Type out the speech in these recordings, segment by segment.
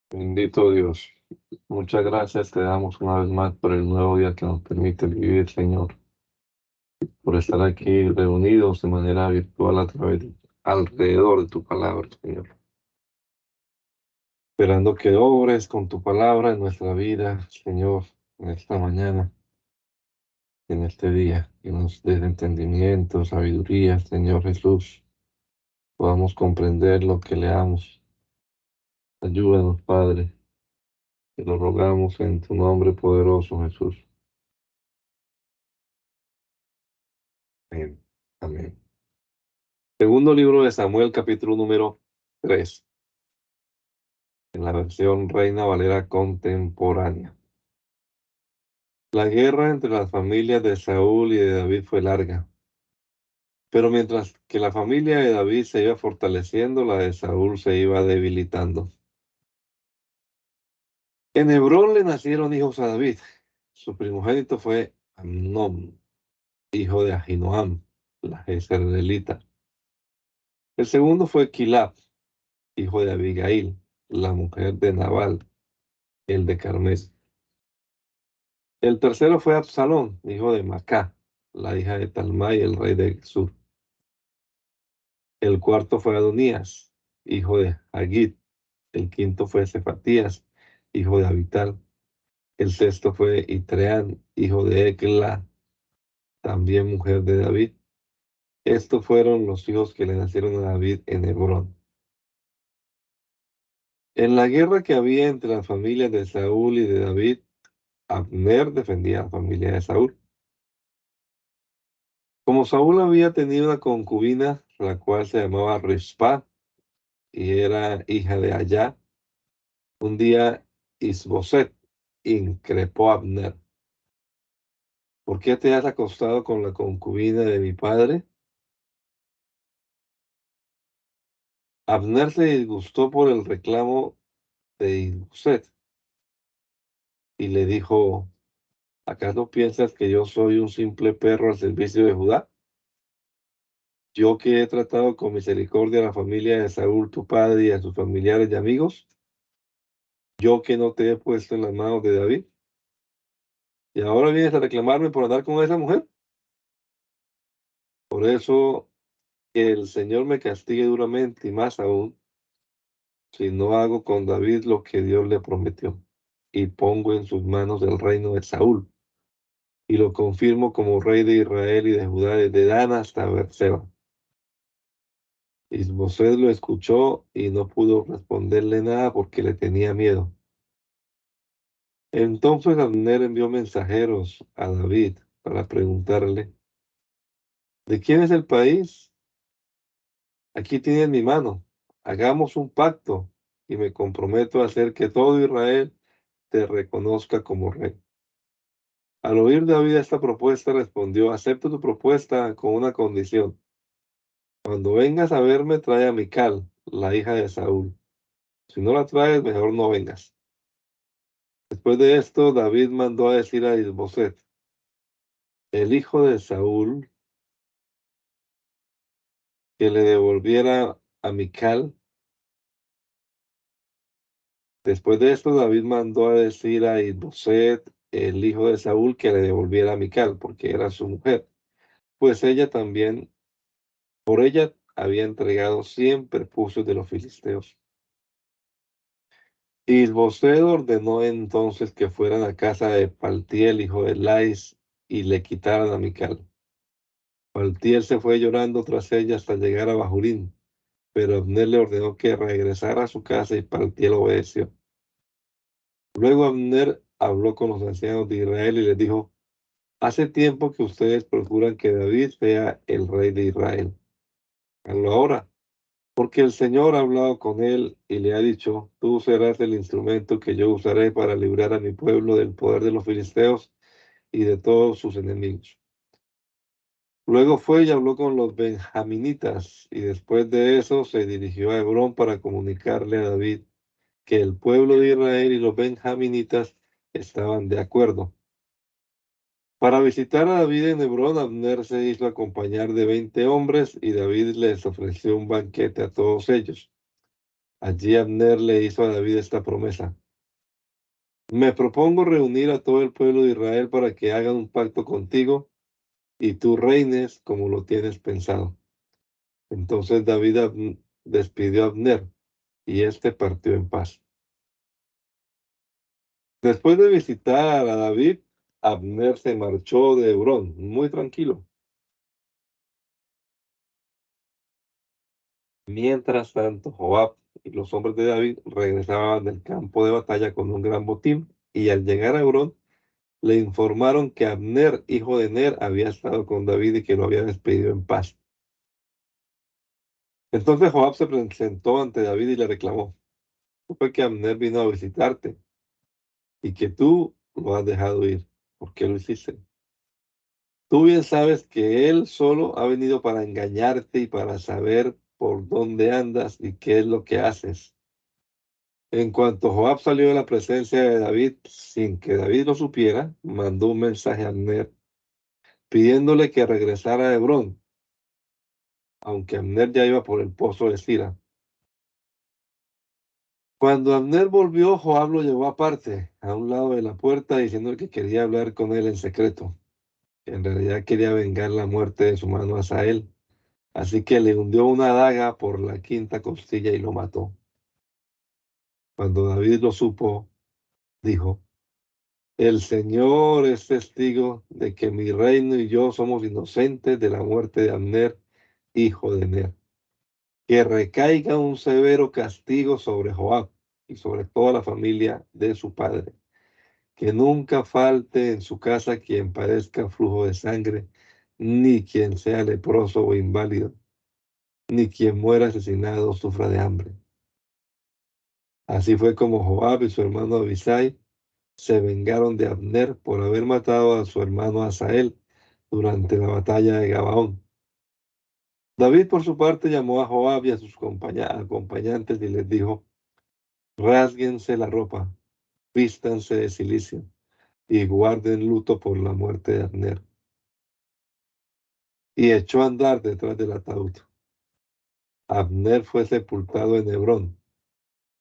Bendito Dios. Muchas gracias te damos una vez más por el nuevo día que nos permite vivir, Señor, por estar aquí reunidos de manera virtual alrededor de tu palabra, Señor. Esperando que obres con tu palabra en nuestra vida, Señor, en esta mañana, en este día, que nos des entendimiento, sabiduría, Señor Jesús, podamos comprender lo que leamos. Ayúdanos, Padre, te lo rogamos en tu nombre poderoso, Jesús. Amén. Amén. Segundo libro de Samuel, capítulo número 3, en la versión Reina Valera contemporánea. La guerra entre las familias de Saúl y de David fue larga, pero mientras que la familia de David se iba fortaleciendo, la de Saúl se iba debilitando. En Hebrón le nacieron hijos a David. Su primogénito fue Amnón, hijo de Ahinoam, la jezreelita. El segundo fue Quilab, hijo de Abigail, la mujer de Nabal, el de Carmel. El tercero fue Absalón, hijo de Macá, la hija de Talmai, el rey de Sur. El cuarto fue Adonías, hijo de Hagit. El quinto fue Cefatías, hijo de Abital. El sexto fue Itreán, hijo de Egla, también mujer de David. Estos fueron los hijos que le nacieron a David en Hebrón. En la guerra que había entre las familias de Saúl y de David, Abner defendía a la familia de Saúl. Como Saúl había tenido una concubina, la cual se llamaba Rispa, y era hija de Allá, un día Isboset increpó a Abner: ¿por qué te has acostado con la concubina de mi padre? Abner se disgustó por el reclamo de Isboset y le dijo: ¿acaso piensas que yo soy un simple perro al servicio de Judá? Yo que he tratado con misericordia a la familia de Saúl tu padre y a sus familiares y amigos, yo que no te he puesto en las manos de David, y ahora vienes a reclamarme por andar con esa mujer. Por eso que el Señor me castigue duramente, y más aún si no hago con David lo que Dios le prometió, y pongo en sus manos el reino de Saúl, y lo confirmo como rey de Israel y de Judá, desde Dan hasta Beerseba. Isboset lo escuchó y no pudo responderle nada porque le tenía miedo. Entonces Abner envió mensajeros a David para preguntarle: ¿de quién es el país? Aquí tienes mi mano. Hagamos un pacto y me comprometo a hacer que todo Israel te reconozca como rey. Al oír David esta propuesta, respondió: acepto tu propuesta con una condición. Cuando vengas a verme, trae a Mical, la hija de Saúl. Si no la traes, mejor no vengas. Después de esto, David mandó a decir a Isboset, el hijo de Saúl, que le devolviera a Mical. Después de esto, David mandó a decir a Isboset, el hijo de Saúl, que le devolviera a Mical, porque era su mujer, pues ella también, por ella había entregado 100 prepucios de los filisteos. Isboset ordenó entonces que fueran a casa de Paltiel, hijo de Lais, y le quitaran a Mical. Paltiel se fue llorando tras ella hasta llegar a Bahurín, pero Abner le ordenó que regresara a su casa y Paltiel obedeció. Luego Abner habló con los ancianos de Israel y les dijo: hace tiempo que ustedes procuran que David sea el rey de Israel. Háganlo ahora, porque el Señor ha hablado con él y le ha dicho: tú serás el instrumento que yo usaré para librar a mi pueblo del poder de los filisteos y de todos sus enemigos. Luego fue y habló con los benjaminitas, y después de eso se dirigió a Hebrón para comunicarle a David que el pueblo de Israel y los benjaminitas estaban de acuerdo. Para visitar a David en Hebrón, Abner se hizo acompañar de 20 hombres y David les ofreció un banquete a todos ellos. Allí Abner le hizo a David esta promesa: me propongo reunir a todo el pueblo de Israel para que hagan un pacto contigo y tú reines como lo tienes pensado. Entonces David despidió a Abner y éste partió en paz. Después de visitar a David, Abner se marchó de Hebrón, muy tranquilo. Mientras tanto, Joab y los hombres de David regresaban del campo de batalla con un gran botín, y al llegar a Hebrón, le informaron que Abner, hijo de Ner, había estado con David y que lo había despedido en paz. Entonces Joab se presentó ante David y le reclamó: supe que Abner vino a visitarte y que tú lo has dejado ir. ¿Por qué lo hiciste? Tú bien sabes que él solo ha venido para engañarte y para saber por dónde andas y qué es lo que haces. En cuanto Joab salió de la presencia de David, sin que David lo supiera, mandó un mensaje a Abner pidiéndole que regresara a Hebrón, aunque Abner ya iba por el pozo de Sira. Cuando Abner volvió, Joab lo llevó aparte, a un lado de la puerta, diciéndole que quería hablar con él en secreto. En realidad quería vengar la muerte de su hermano Asael. Así que le hundió una daga por la quinta costilla y lo mató. Cuando David lo supo, dijo: el Señor es testigo de que mi reino y yo somos inocentes de la muerte de Abner, hijo de Ner. Que recaiga un severo castigo sobre Joab y sobre toda la familia de su padre. Que nunca falte en su casa quien padezca flujo de sangre, ni quien sea leproso o inválido, ni quien muera asesinado o sufra de hambre. Así fue como Joab y su hermano Abisai se vengaron de Abner por haber matado a su hermano Asael durante la batalla de Gabaón. David, por su parte, llamó a Joab y a sus acompañantes y les dijo: rásguense la ropa, vístanse de cilicio y guarden luto por la muerte de Abner. Y echó a andar detrás del ataúd. Abner fue sepultado en Hebrón,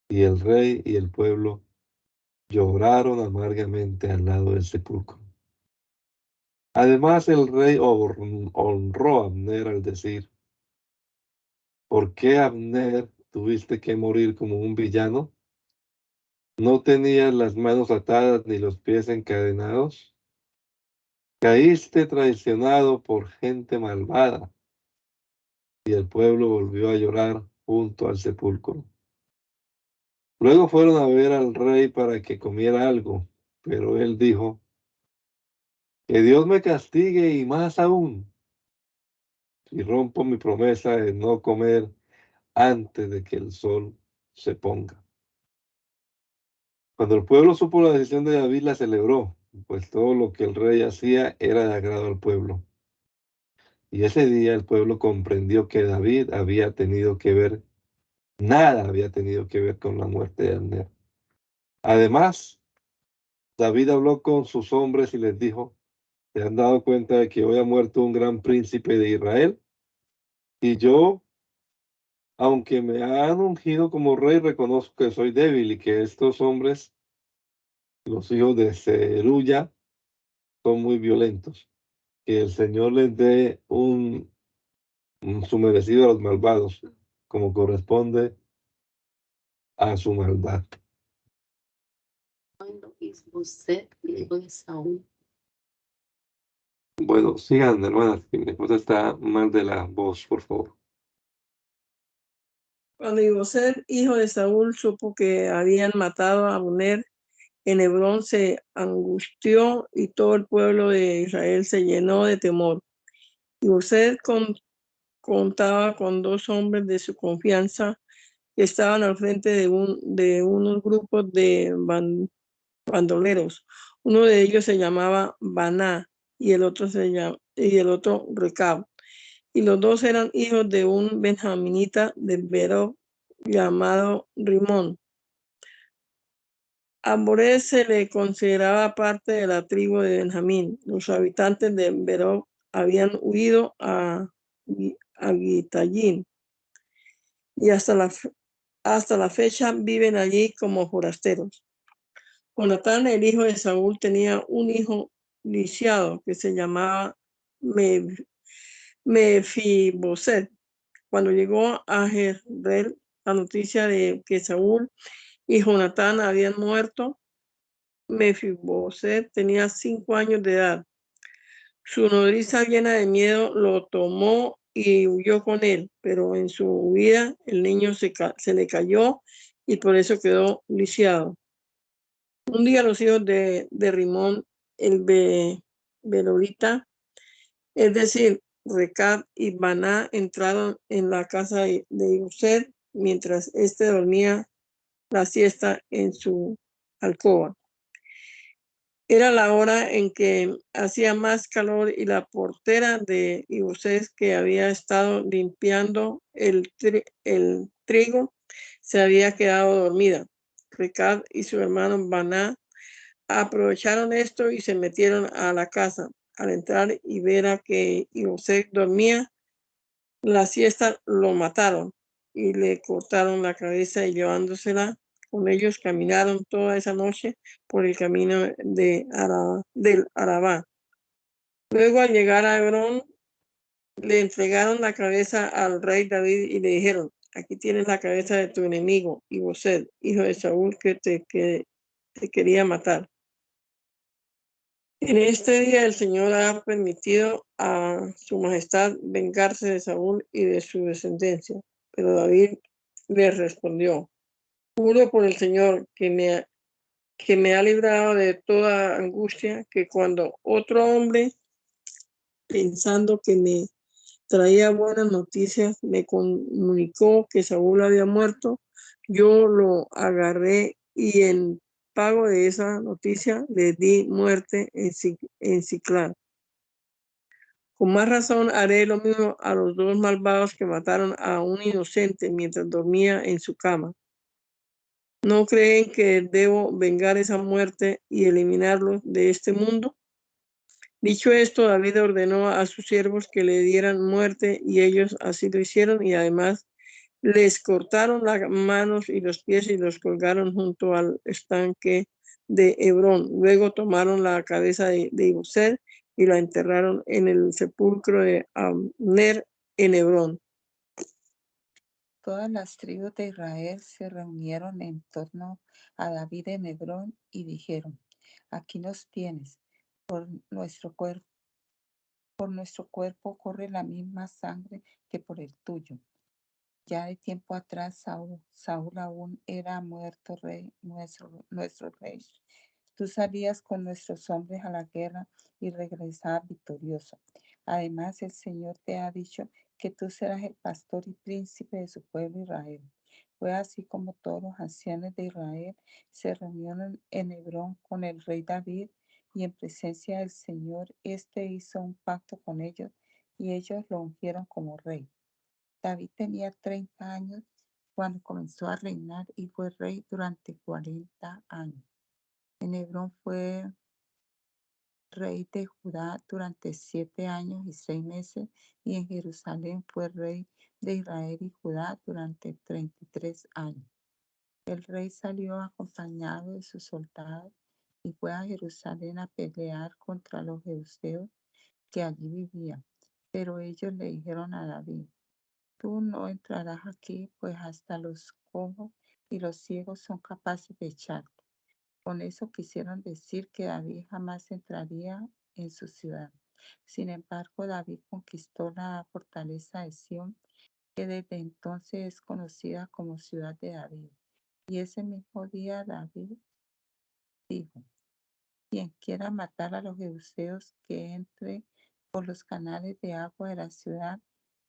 y el rey y el pueblo lloraron amargamente al lado del sepulcro. Además, el rey honró a Abner al decir: ¿por qué, Abner, tuviste que morir como un villano? ¿No tenías las manos atadas ni los pies encadenados? Caíste traicionado por gente malvada. Y el pueblo volvió a llorar junto al sepulcro. Luego fueron a ver al rey para que comiera algo, pero él dijo: que Dios me castigue y más aún si rompo mi promesa de no comer antes de que el sol se ponga. Cuando el pueblo supo la decisión de David, la celebró, pues todo lo que el rey hacía era de agrado al pueblo. Y ese día el pueblo comprendió que David había tenido que ver, nada había tenido que ver con la muerte de Abner. Además, David habló con sus hombres y les dijo: ¿se han dado cuenta de que hoy ha muerto un gran príncipe de Israel? Y yo, aunque me han ungido como rey, reconozco que soy débil y que estos hombres, los hijos de Zeruya, son muy violentos. Que el Señor les dé su merecido a los malvados, como corresponde a su maldad. Bueno, sigan, hermanas, que mi esposa está mal de la voz, por favor. Cuando Isboset, hijo de Saúl, supo que habían matado a Abner en Hebrón, se angustió y todo el pueblo de Israel se llenó de temor. Isboset contaba con 2 hombres de su confianza que estaban al frente de unos grupos de bandoleros. Uno de ellos se llamaba Baná y el otro Recab. Y los 2 eran hijos de un benjaminita de Berob llamado Rimón. A Boré se le consideraba parte de la tribu de Benjamín. Los habitantes de Berob habían huido a Gitayín y hasta hasta la fecha viven allí como forasteros. Jonatán, el hijo de Saúl, tenía un hijo lisiado que se llamaba Mefiboset. Cuando llegó a Jezreel la noticia de que Saúl y Jonatán habían muerto, Mefiboset tenía 5 años de edad. Su nodriza, llena de miedo, lo tomó y huyó con él, pero en su huida el niño se le cayó y por eso quedó lisiado. Un día los hijos de Rimón, el Belorita, es decir, Recab y Baná, entraron en la casa de Used mientras éste dormía la siesta en su alcoba. Era la hora en que hacía más calor y la portera de Ibusés, que había estado limpiando el trigo, se había quedado dormida. Recab y su hermano Baná aprovecharon esto y se metieron a la casa. Al entrar y ver a que Ibusés dormía la siesta, lo mataron y le cortaron la cabeza y llevándosela con ellos caminaron toda esa noche por el camino del Arabá. Luego, al llegar a Hebrón, le entregaron la cabeza al rey David y le dijeron: aquí tienes la cabeza de tu enemigo, Ibosed, hijo de Saúl, que te quería matar. En este día el Señor ha permitido a su majestad vengarse de Saúl y de su descendencia. Pero David le respondió: juro por el Señor que me ha librado de toda angustia, que cuando otro hombre, pensando que me traía buenas noticias, me comunicó que Saúl había muerto, yo lo agarré y en pago de esa noticia le di muerte en Siclán. Con más razón haré lo mismo a los 2 malvados que mataron a un inocente mientras dormía en su cama. ¿No creen que debo vengar esa muerte y eliminarlos de este mundo? Dicho esto, David ordenó a sus siervos que le dieran muerte y ellos así lo hicieron, y además les cortaron las manos y los pies y los colgaron junto al estanque de Hebrón. Luego tomaron la cabeza de Ibused y la enterraron en el sepulcro de Abner en Hebrón. Todas las tribus de Israel se reunieron en torno a David en Hebrón y dijeron: aquí nos tienes, por nuestro cuerpo corre la misma sangre que por el tuyo. Ya de tiempo atrás Saúl aún era muerto rey, nuestro rey. Tú salías con nuestros hombres a la guerra y regresabas victorioso. Además, el Señor te ha dicho que tú serás el pastor y príncipe de su pueblo Israel. Fue así como todos los ancianos de Israel se reunieron en Hebrón con el rey David, y en presencia del Señor, éste hizo un pacto con ellos y ellos lo ungieron como rey. David tenía 30 años cuando comenzó a reinar y fue rey durante 40 años. En Hebrón fue rey de Judá durante 7 años y 6 meses, y en Jerusalén fue rey de Israel y Judá durante 33 años. El rey salió acompañado de sus soldados y fue a Jerusalén a pelear contra los jebuseos que allí vivían. Pero ellos le dijeron a David: tú no entrarás aquí, pues hasta los cojos y los ciegos son capaces de echarte. Con eso quisieron decir que David jamás entraría en su ciudad. Sin embargo, David conquistó la fortaleza de Sión, que desde entonces es conocida como ciudad de David. Y ese mismo día David dijo: quien quiera matar a los jebuseos, que entre por los canales de agua de la ciudad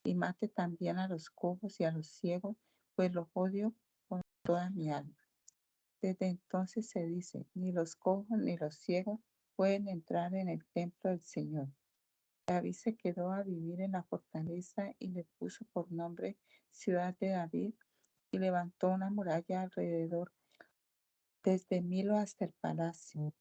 y mate también a los cojos y a los ciegos, pues los odio con toda mi alma. Desde entonces se dice: ni los cojos ni los ciegos pueden entrar en el templo del Señor. David se quedó a vivir en la fortaleza y le puso por nombre Ciudad de David, y levantó una muralla alrededor desde Milo hasta el palacio.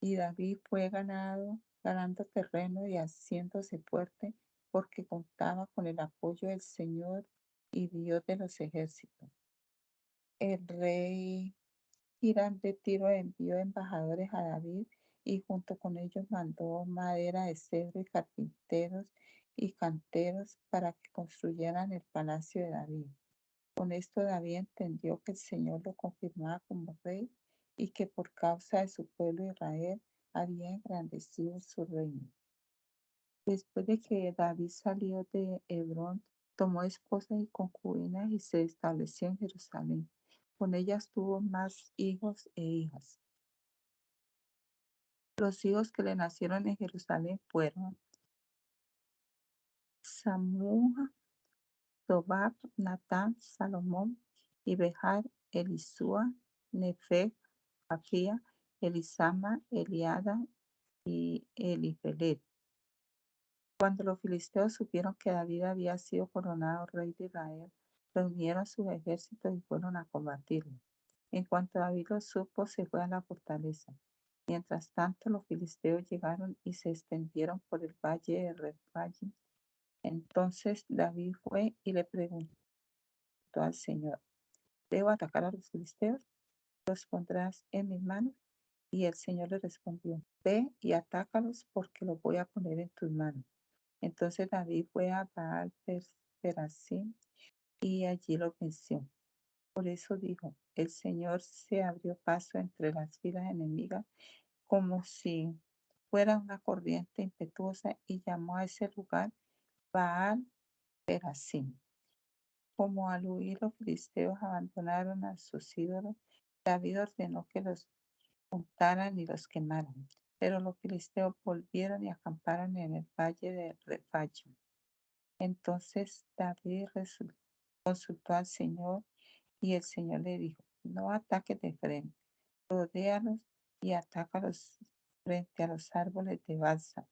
Y David fue ganando terreno y haciéndose fuerte, porque contaba con el apoyo del Señor y Dios de los ejércitos. el rey Hiram de Tiro envió embajadores a David y junto con ellos mandó madera de cedro y carpinteros y canteros para que construyeran el palacio de David. Con esto David entendió que el Señor lo confirmaba como rey y que por causa de su pueblo Israel había engrandecido su reino. Después de que David salió de Hebrón, tomó esposas y concubinas y se estableció en Jerusalén. Con ellas tuvo más hijos e hijas. Los hijos que le nacieron en Jerusalén fueron Samúa, Sobab, Natán, Salomón, Ibehar, Elisúa, Nefeg, Afía, Elisama, Eliada y Elifelet. Cuando los filisteos supieron que David había sido coronado rey de Israel, reunieron sus ejércitos y fueron a combatirlo. En cuanto David lo supo, se fue a la fortaleza. Mientras tanto, los filisteos llegaron y se extendieron por el valle de Refaim. Entonces David fue y le preguntó al Señor: ¿debo atacar a los filisteos? ¿Los pondrás en mis manos? Y el Señor le respondió: ve y atácalos porque los voy a poner en tus manos. Entonces David fue a Baal-Perasim y allí lo venció. Por eso dijo: el Señor se abrió paso entre las filas enemigas como si fuera una corriente impetuosa y llamó a ese lugar Baal-Perasim. Como al huir los filisteos abandonaron a sus ídolos, David ordenó que los juntaran y los quemaran. Pero los filisteos volvieron y acamparon en el valle de Refaim. Entonces David consultó al Señor y el Señor le dijo: no ataques de frente, rodéalos y atácalos frente a los árboles de balsa.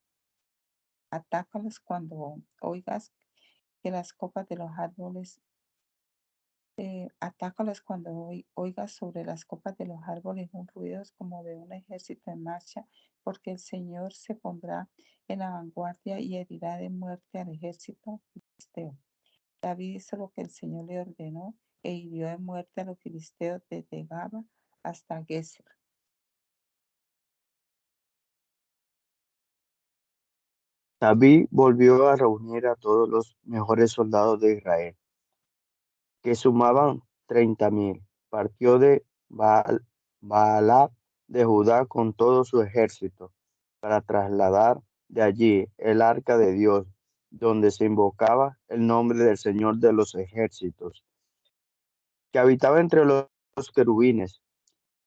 Atácalos cuando oigas que las copas de los árboles, atácalos cuando oigas sobre las copas de los árboles un ruido como de un ejército en marcha, porque el Señor se pondrá en la vanguardia y herirá de muerte al ejército filisteo. David hizo lo que el Señor le ordenó e hirió de muerte a los filisteos desde Gaba hasta Geser. David volvió a reunir a todos los mejores soldados de Israel, que sumaban 30,000. Partió de Baalad de Judá con todo su ejército para trasladar de allí el arca de Dios, donde se invocaba el nombre del Señor de los ejércitos, que habitaba entre los querubines.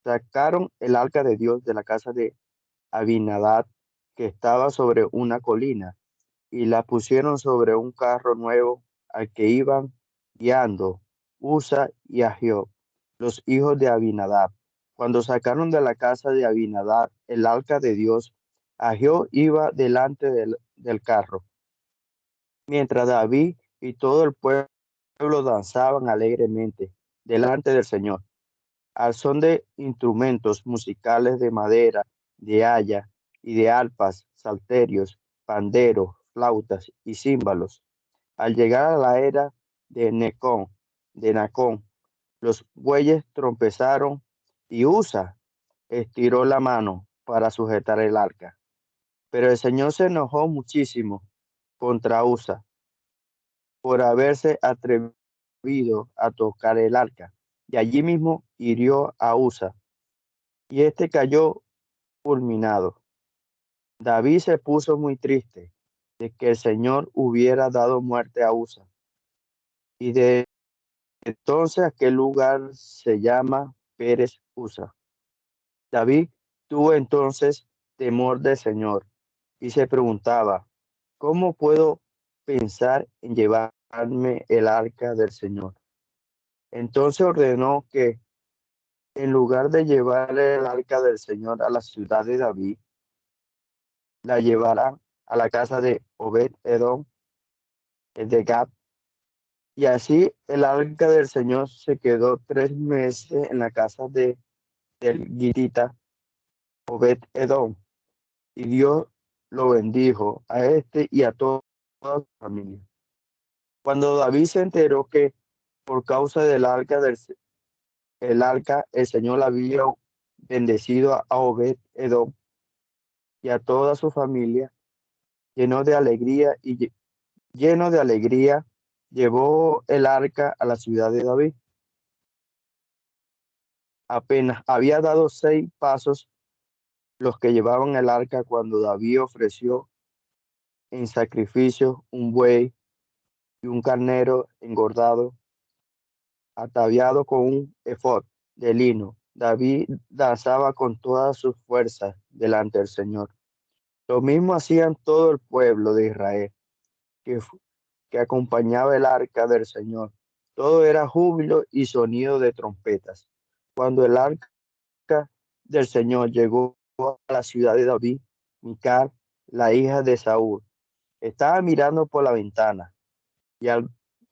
Sacaron el arca de Dios de la casa de Abinadab, que estaba sobre una colina, y la pusieron sobre un carro nuevo al que iban guiando Usa y Ahio, los hijos de Abinadab. Cuando sacaron de la casa de Abinadab el arca de Dios, Ahio iba delante del carro, mientras David y todo el pueblo danzaban alegremente delante del Señor, al son de instrumentos musicales de madera, de haya y de arpas, salterios, panderos, flautas y címbalos. Al llegar a la era de Nacón, los bueyes trompezaron y Usa estiró la mano para sujetar el arca. Pero el Señor se enojó muchísimo contra Usa por haberse atrevido a tocar el arca, y allí mismo hirió a Usa, y este cayó fulminado. David se puso muy triste de que el Señor hubiera dado muerte a Usa, y de entonces aquel lugar se llama Pérez Usa. David tuvo entonces temor del Señor y se preguntaba: ¿cómo puedo pensar en llevarme el arca del Señor? Entonces ordenó que en lugar de llevar el arca del Señor a la ciudad de David, la llevaran a la casa de Obed-Edom, de Gad. Y así el arca del Señor se quedó 3 meses en la casa del Gitita Obed-Edom, y Dios lo bendijo a este y a toda su familia. Cuando David se enteró que por causa del arca el arca, el Señor había bendecido a Obed-Edom y a toda su familia, lleno de alegría lleno de alegría, llevó el arca a la ciudad de David. Apenas había dado 6 pasos los que llevaban el arca cuando David ofreció en sacrificio un buey y un carnero engordado, ataviado con un efod de lino. David danzaba con todas sus fuerzas delante del Señor. Lo mismo hacían todo el pueblo de Israel, que acompañaba el arca del Señor. Todo era júbilo y sonido de trompetas. Cuando el arca del Señor llegó a la ciudad de David, Mical, la hija de Saúl, estaba mirando por la ventana y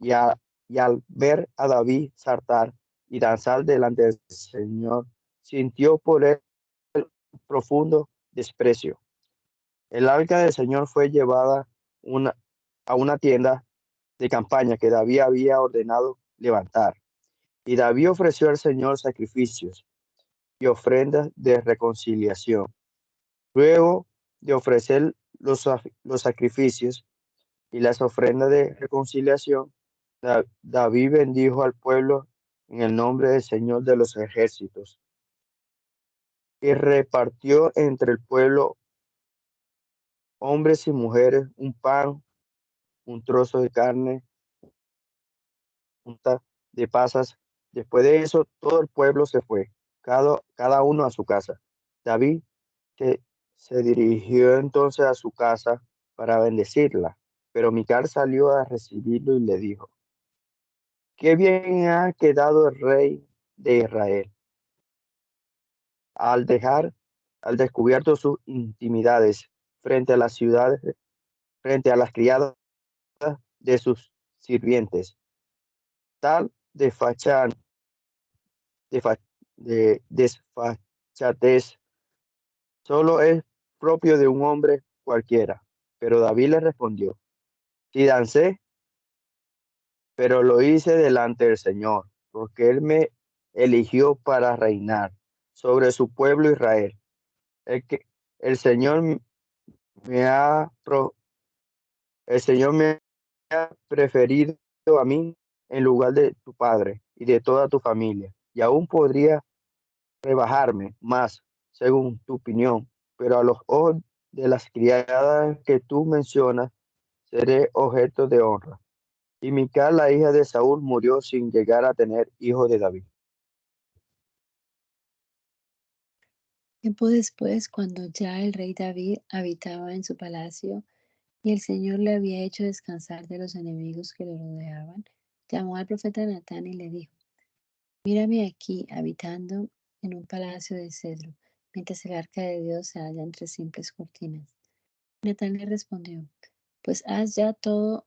y a- y al ver a David saltar y danzar delante del Señor, sintió por él un profundo desprecio. El arca del Señor fue llevada a una tienda de campaña que David había ordenado levantar. Y David ofreció al Señor sacrificios y ofrendas de reconciliación. Luego de ofrecer los sacrificios y las ofrendas de reconciliación, David bendijo al pueblo en el nombre del Señor de los ejércitos y repartió entre el pueblo, hombres y mujeres, un pan, un trozo de carne, punta de pasas. Después de eso, todo el pueblo se fue, cada uno a su casa. David que se dirigió entonces a su casa para bendecirla, pero Mical salió a recibirlo y le dijo: qué bien ha quedado el rey de Israel al dejar al descubierto sus intimidades frente a las ciudades, frente a las criadas de sus sirvientes. Tal desfa- desfachatez solo es propio de un hombre cualquiera. Pero David le respondió: sí dancé, pero lo hice delante del Señor, porque Él me eligió para reinar sobre su pueblo Israel. El, que, el, Señor me ha pro- el Señor me ha preferido a mí en lugar de tu padre y de toda tu familia, y aún podría rebajarme más, según tu opinión, pero a los ojos de las criadas que tú mencionas, seré objeto de honra. Y Mical, la hija de Saúl, murió sin llegar a tener hijo de David. Tiempo después, cuando ya el rey David habitaba en su palacio y el Señor le había hecho descansar de los enemigos que lo rodeaban, llamó al profeta Natán y le dijo: mírame aquí, habitando en un palacio de cedro, mientras el arca de Dios se halla entre simples cortinas. Natán le respondió: pues haz ya todo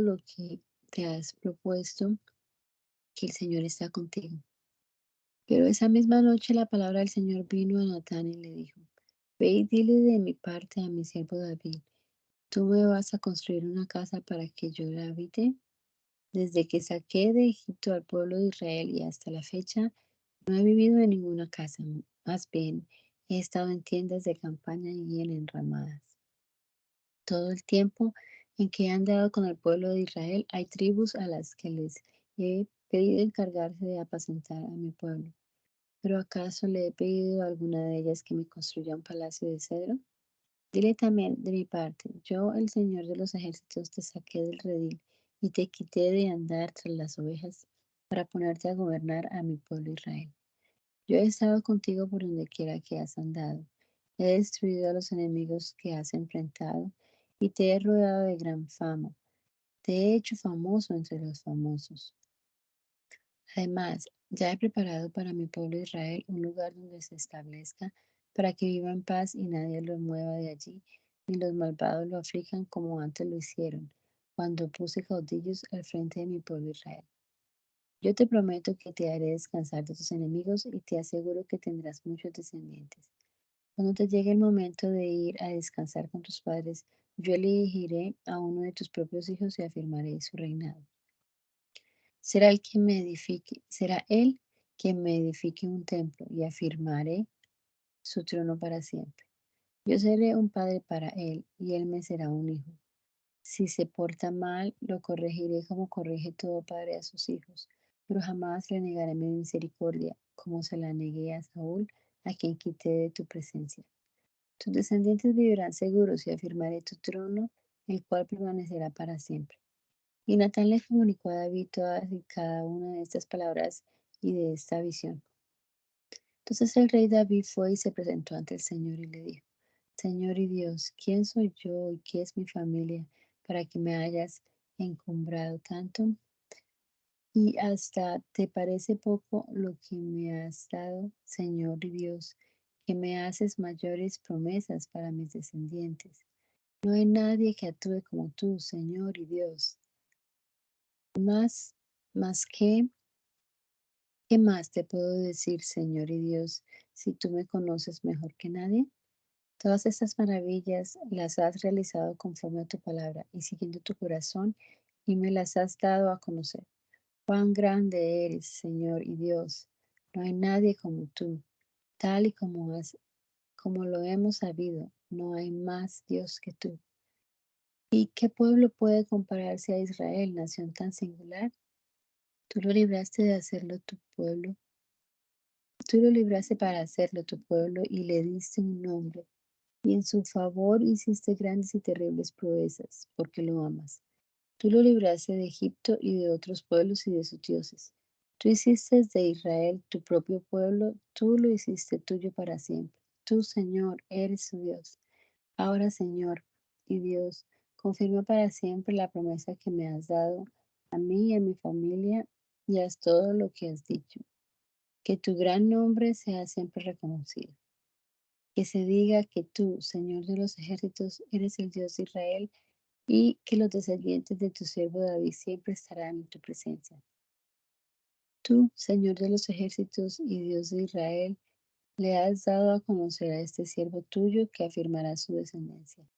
lo que te has propuesto, que el Señor está contigo. Pero esa misma noche la palabra del Señor vino a Natán y le dijo: ve y dile de mi parte a mi siervo David: tú me vas a construir una casa para que yo la habite. Desde que saqué de Egipto al pueblo de Israel y hasta la fecha, no he vivido en ninguna casa, más bien he estado en tiendas de campaña y en enramadas. Todo el tiempo en que he andado con el pueblo de Israel, hay tribus a las que les he pedido encargarse de apacentar a mi pueblo. ¿Pero acaso le he pedido a alguna de ellas que me construya un palacio de cedro? Dile también de mi parte: yo, el Señor de los ejércitos, te saqué del redil y te quité de andar tras las ovejas para ponerte a gobernar a mi pueblo Israel. Yo he estado contigo por donde quiera que has andado. He destruido a los enemigos que has enfrentado y te he rodeado de gran fama. Te he hecho famoso entre los famosos. Además, ya he preparado para mi pueblo Israel un lugar donde se establezca para que viva en paz y nadie lo mueva de allí, ni los malvados lo aflijan como antes lo hicieron, cuando puse caudillos al frente de mi pueblo Israel. Yo te prometo que te haré descansar de tus enemigos y te aseguro que tendrás muchos descendientes. Cuando te llegue el momento de ir a descansar con tus padres, yo elegiré a uno de tus propios hijos y afirmaré su reinado. será él quien me edifique, será él quien me edifique un templo y afirmaré su trono para siempre. Yo seré un padre para él y él me será un hijo. Si se porta mal, lo corregiré como corrige todo padre a sus hijos, pero jamás le negaré mi misericordia, como se la negué a Saúl, a quien quité de tu presencia. Tus descendientes vivirán seguros y afirmaré tu trono, el cual permanecerá para siempre. Y Natán le comunicó a David todas y cada una de estas palabras y de esta visión. Entonces el rey David fue y se presentó ante el Señor y le dijo: Señor y Dios, ¿quién soy yo y qué es mi familia para que me hayas encumbrado tanto? Y hasta te parece poco lo que me has dado, Señor y Dios, que me haces mayores promesas para mis descendientes. No hay nadie que actúe como tú, Señor y Dios. Más, más que, ¿qué más te puedo decir, Señor y Dios, si tú me conoces mejor que nadie? Todas estas maravillas las has realizado conforme a tu palabra y siguiendo tu corazón, y me las has dado a conocer. Cuán grande eres, Señor y Dios. No hay nadie como tú, tal y como lo hemos sabido. No hay más Dios que tú. ¿Y qué pueblo puede compararse a Israel, nación tan singular? Tú lo libraste de hacerlo tu pueblo. Tú lo libraste para hacerlo tu pueblo y le diste un nombre. Y en su favor hiciste grandes y terribles proezas, porque lo amas. Tú lo libraste de Egipto y de otros pueblos y de sus dioses. Tú hiciste de Israel tu propio pueblo, tú lo hiciste tuyo para siempre. Tú, Señor, eres su Dios. Ahora, Señor y Dios, confirma para siempre la promesa que me has dado a mí y a mi familia, y haz todo lo que has dicho. Que tu gran nombre sea siempre reconocido. Que se diga que tú, Señor de los ejércitos, eres el Dios de Israel, y que los descendientes de tu siervo David siempre estarán en tu presencia. Tú, Señor de los ejércitos y Dios de Israel, le has dado a conocer a este siervo tuyo que afirmará su descendencia.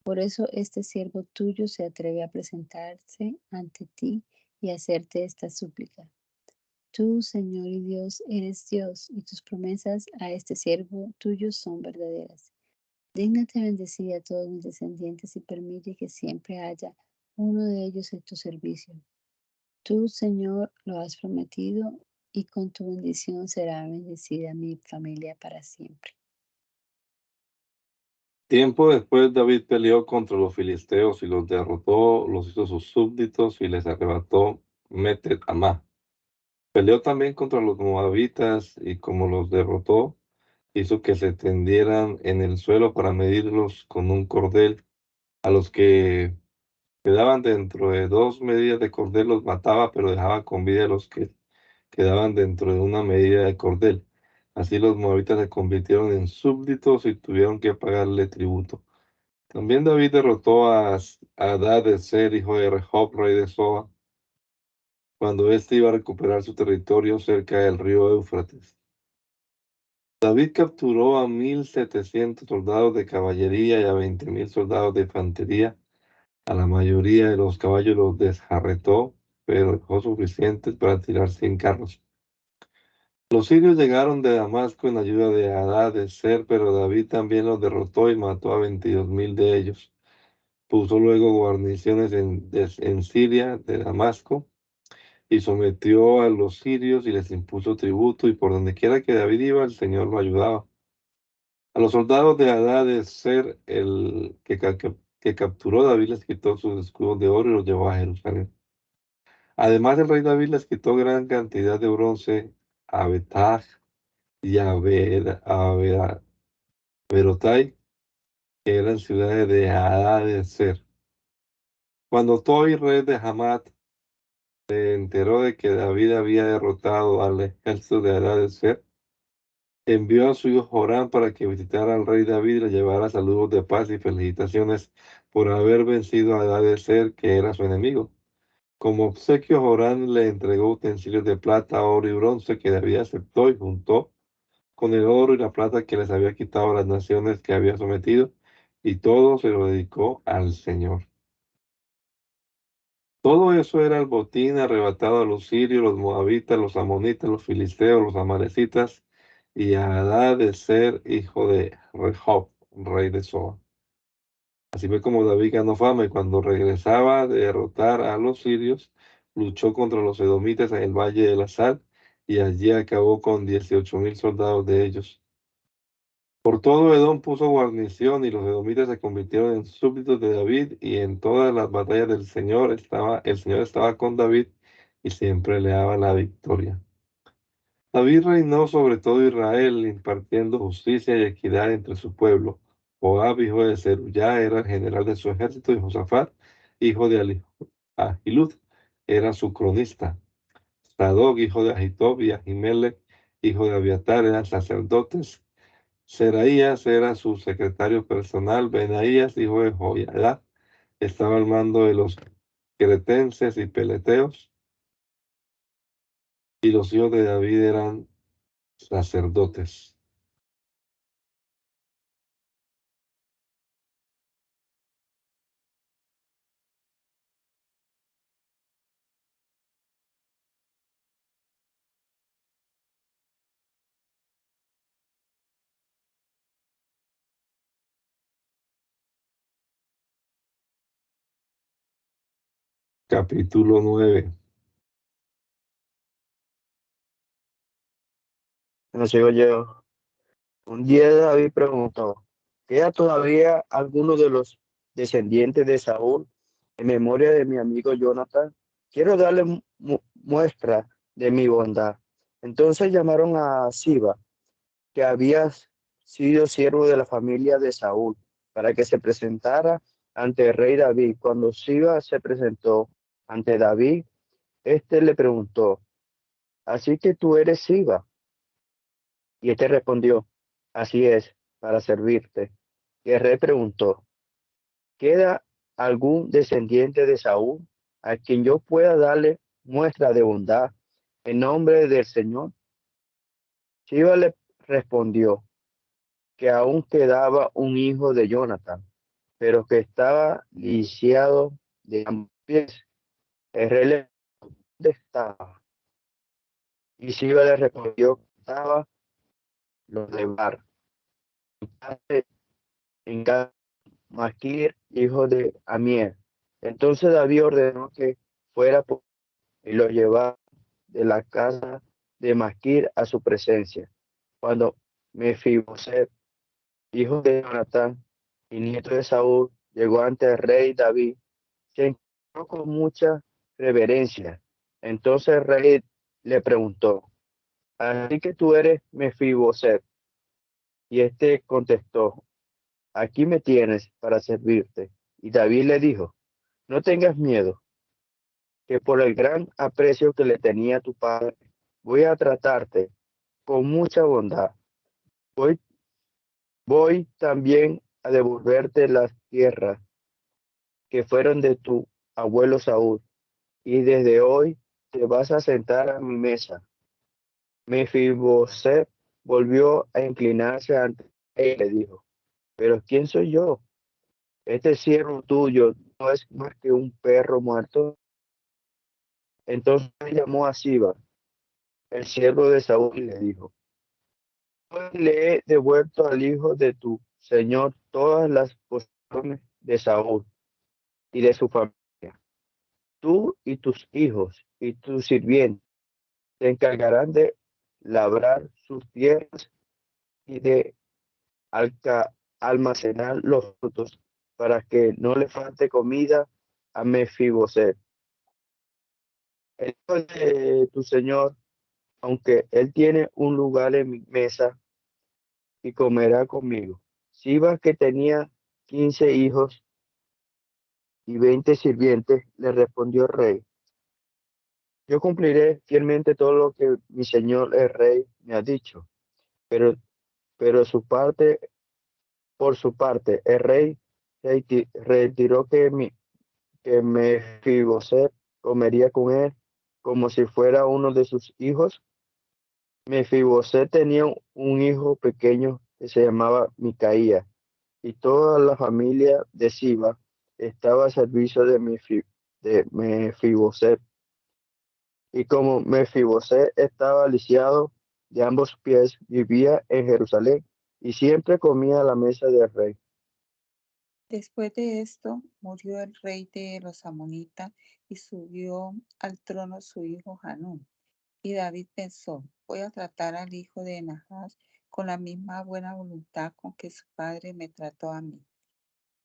Por eso este siervo tuyo se atreve a presentarse ante ti y hacerte esta súplica. Tú, Señor y Dios, eres Dios, y tus promesas a este siervo tuyo son verdaderas. Dígnate bendecir a todos mis descendientes y permite que siempre haya uno de ellos en tu servicio. Tú, Señor, lo has prometido, y con tu bendición será bendecida mi familia para siempre. Tiempo después David peleó contra los filisteos y los derrotó, los hizo sus súbditos y les arrebató Metet Amá. Peleó también contra los moabitas y como los derrotó, hizo que se tendieran en el suelo para medirlos con un cordel. A los que quedaban dentro de 2 medidas de cordel los mataba, pero dejaba con vida a los que quedaban dentro de 1 medida de cordel. Así los moabitas se convirtieron en súbditos y tuvieron que pagarle tributo. También David derrotó a Hadad-ezer, hijo de Rehob, rey de Soba, cuando éste iba a recuperar su territorio cerca del río Éufrates. David capturó a 1,700 soldados de caballería y a 20,000 soldados de infantería. A la mayoría de los caballos los desjarretó, pero dejó suficientes para tirar 100 carros. Los sirios llegaron de Damasco en ayuda de Hadad-ezer, pero David también los derrotó y mató a 22,000 de ellos. Puso luego guarniciones en Siria de Damasco y sometió a los sirios y les impuso tributo, y por donde quiera que David iba, el Señor lo ayudaba. A los soldados de Hadad-ezer, el que capturó David, les quitó sus escudos de oro y los llevó a Jerusalén. Además, el rey David les quitó gran cantidad de bronce a Betag y a Berotai, que eran ciudades de Hadad-ezer. Cuando Toi, rey de Hamat, se enteró de que David había derrotado al ejército de Hadad-ezer, envió a su hijo Joram para que visitara al rey David y le llevara saludos de paz y felicitaciones por haber vencido a Hadad-ezer, que era su enemigo. Como obsequio, Joram le entregó utensilios de plata, oro y bronce que David aceptó y juntó con el oro y la plata que les había quitado a las naciones que había sometido, y todo se lo dedicó al Señor. Todo eso era el botín arrebatado a los sirios, los moabitas, los amonitas, los filisteos, los amalecitas y a Hadad de Ser, hijo de Rehob, rey de Zoba. Así fue como David ganó fama y cuando regresaba de derrotar a los sirios, luchó contra los edomitas en el valle de la Sal y allí acabó con 18,000 soldados de ellos. Por todo Edom puso guarnición y los edomitas se convirtieron en súbditos de David y en todas las batallas del Señor el Señor estaba con David y siempre le daba la victoria. David reinó sobre todo Israel, impartiendo justicia y equidad entre su pueblo. Joab, hijo de Zeruyá, era el general de su ejército, y Josafat, hijo de Ahilud, era su cronista. Sadoc, hijo de Ahitob, y Ahimelech, hijo de Abiatar, eran sacerdotes. Seraías era su secretario personal. Benaías, hijo de Joiada, estaba al mando de los cretenses y peleteos. Y los hijos de David eran sacerdotes. Capítulo 9. Bueno, sigo yo. Un día David preguntó, ¿queda todavía alguno de los descendientes de Saúl en memoria de mi amigo Jonathan? Quiero darle muestra de mi bondad. Entonces llamaron a Siba, que había sido siervo de la familia de Saúl, para que se presentara ante el rey David. Cuando Siba se presentó ante David, éste le preguntó, ¿así que tú eres Siba? Y éste respondió, así es, para servirte. Y el rey preguntó, ¿queda algún descendiente de Saúl a quien yo pueda darle muestra de bondad en nombre del Señor? Siba le respondió que aún quedaba un hijo de Jonathan, pero que estaba lisiado de ambos pies. El rey le preguntó, ¿dónde estaba? Y Siba le respondió que estaba los de Bar, en casa Maquir, hijo de Amiel. Entonces David ordenó que fuera y lo llevara de la casa de Maquir a su presencia. Cuando Mefiboset, hijo de Jonatán y nieto de Saúl, llegó ante el rey David, se encontró con mucha reverencia. Entonces el rey le preguntó, ¿así que tú eres Mefiboset? Y este contestó, aquí me tienes para servirte. Y David le dijo, no tengas miedo, que por el gran aprecio que le tenía a tu padre, voy a tratarte con mucha bondad. Voy, voy también a devolverte las tierras que fueron de tu abuelo Saúl, y desde hoy te vas a sentar a mi mesa. Mefiboset volvió a inclinarse ante él y le dijo, pero ¿quién soy yo? Este siervo tuyo no es más que un perro muerto. Entonces llamó a Siba, el siervo de Saúl, y le dijo, hoy le he devuelto al hijo de tu señor todas las posesiones de Saúl y de su familia. Tú y tus hijos y tus sirvientes se encargarán de labrar sus tierras y de almacenar los frutos para que no le falte comida a Mefiboset, el hijo de tu señor, aunque él tiene un lugar en mi mesa y comerá conmigo. Siba, que tenía 15 hijos y 20 sirvientes, le respondió el rey, yo cumpliré fielmente todo lo que mi señor el rey me ha dicho, pero, pero por su parte, el rey retiró que Mefiboset comería con él como si fuera uno de sus hijos. Mefiboset tenía un hijo pequeño que se llamaba Micaía, y toda la familia de Siba estaba a servicio de Mefiboset. Y como Mefiboset estaba lisiado de ambos pies, vivía en Jerusalén y siempre comía a la mesa del rey. Después de esto, murió el rey de los amonitas y subió al trono su hijo Hanún. Y David pensó, voy a tratar al hijo de Nahas con la misma buena voluntad con que su padre me trató a mí.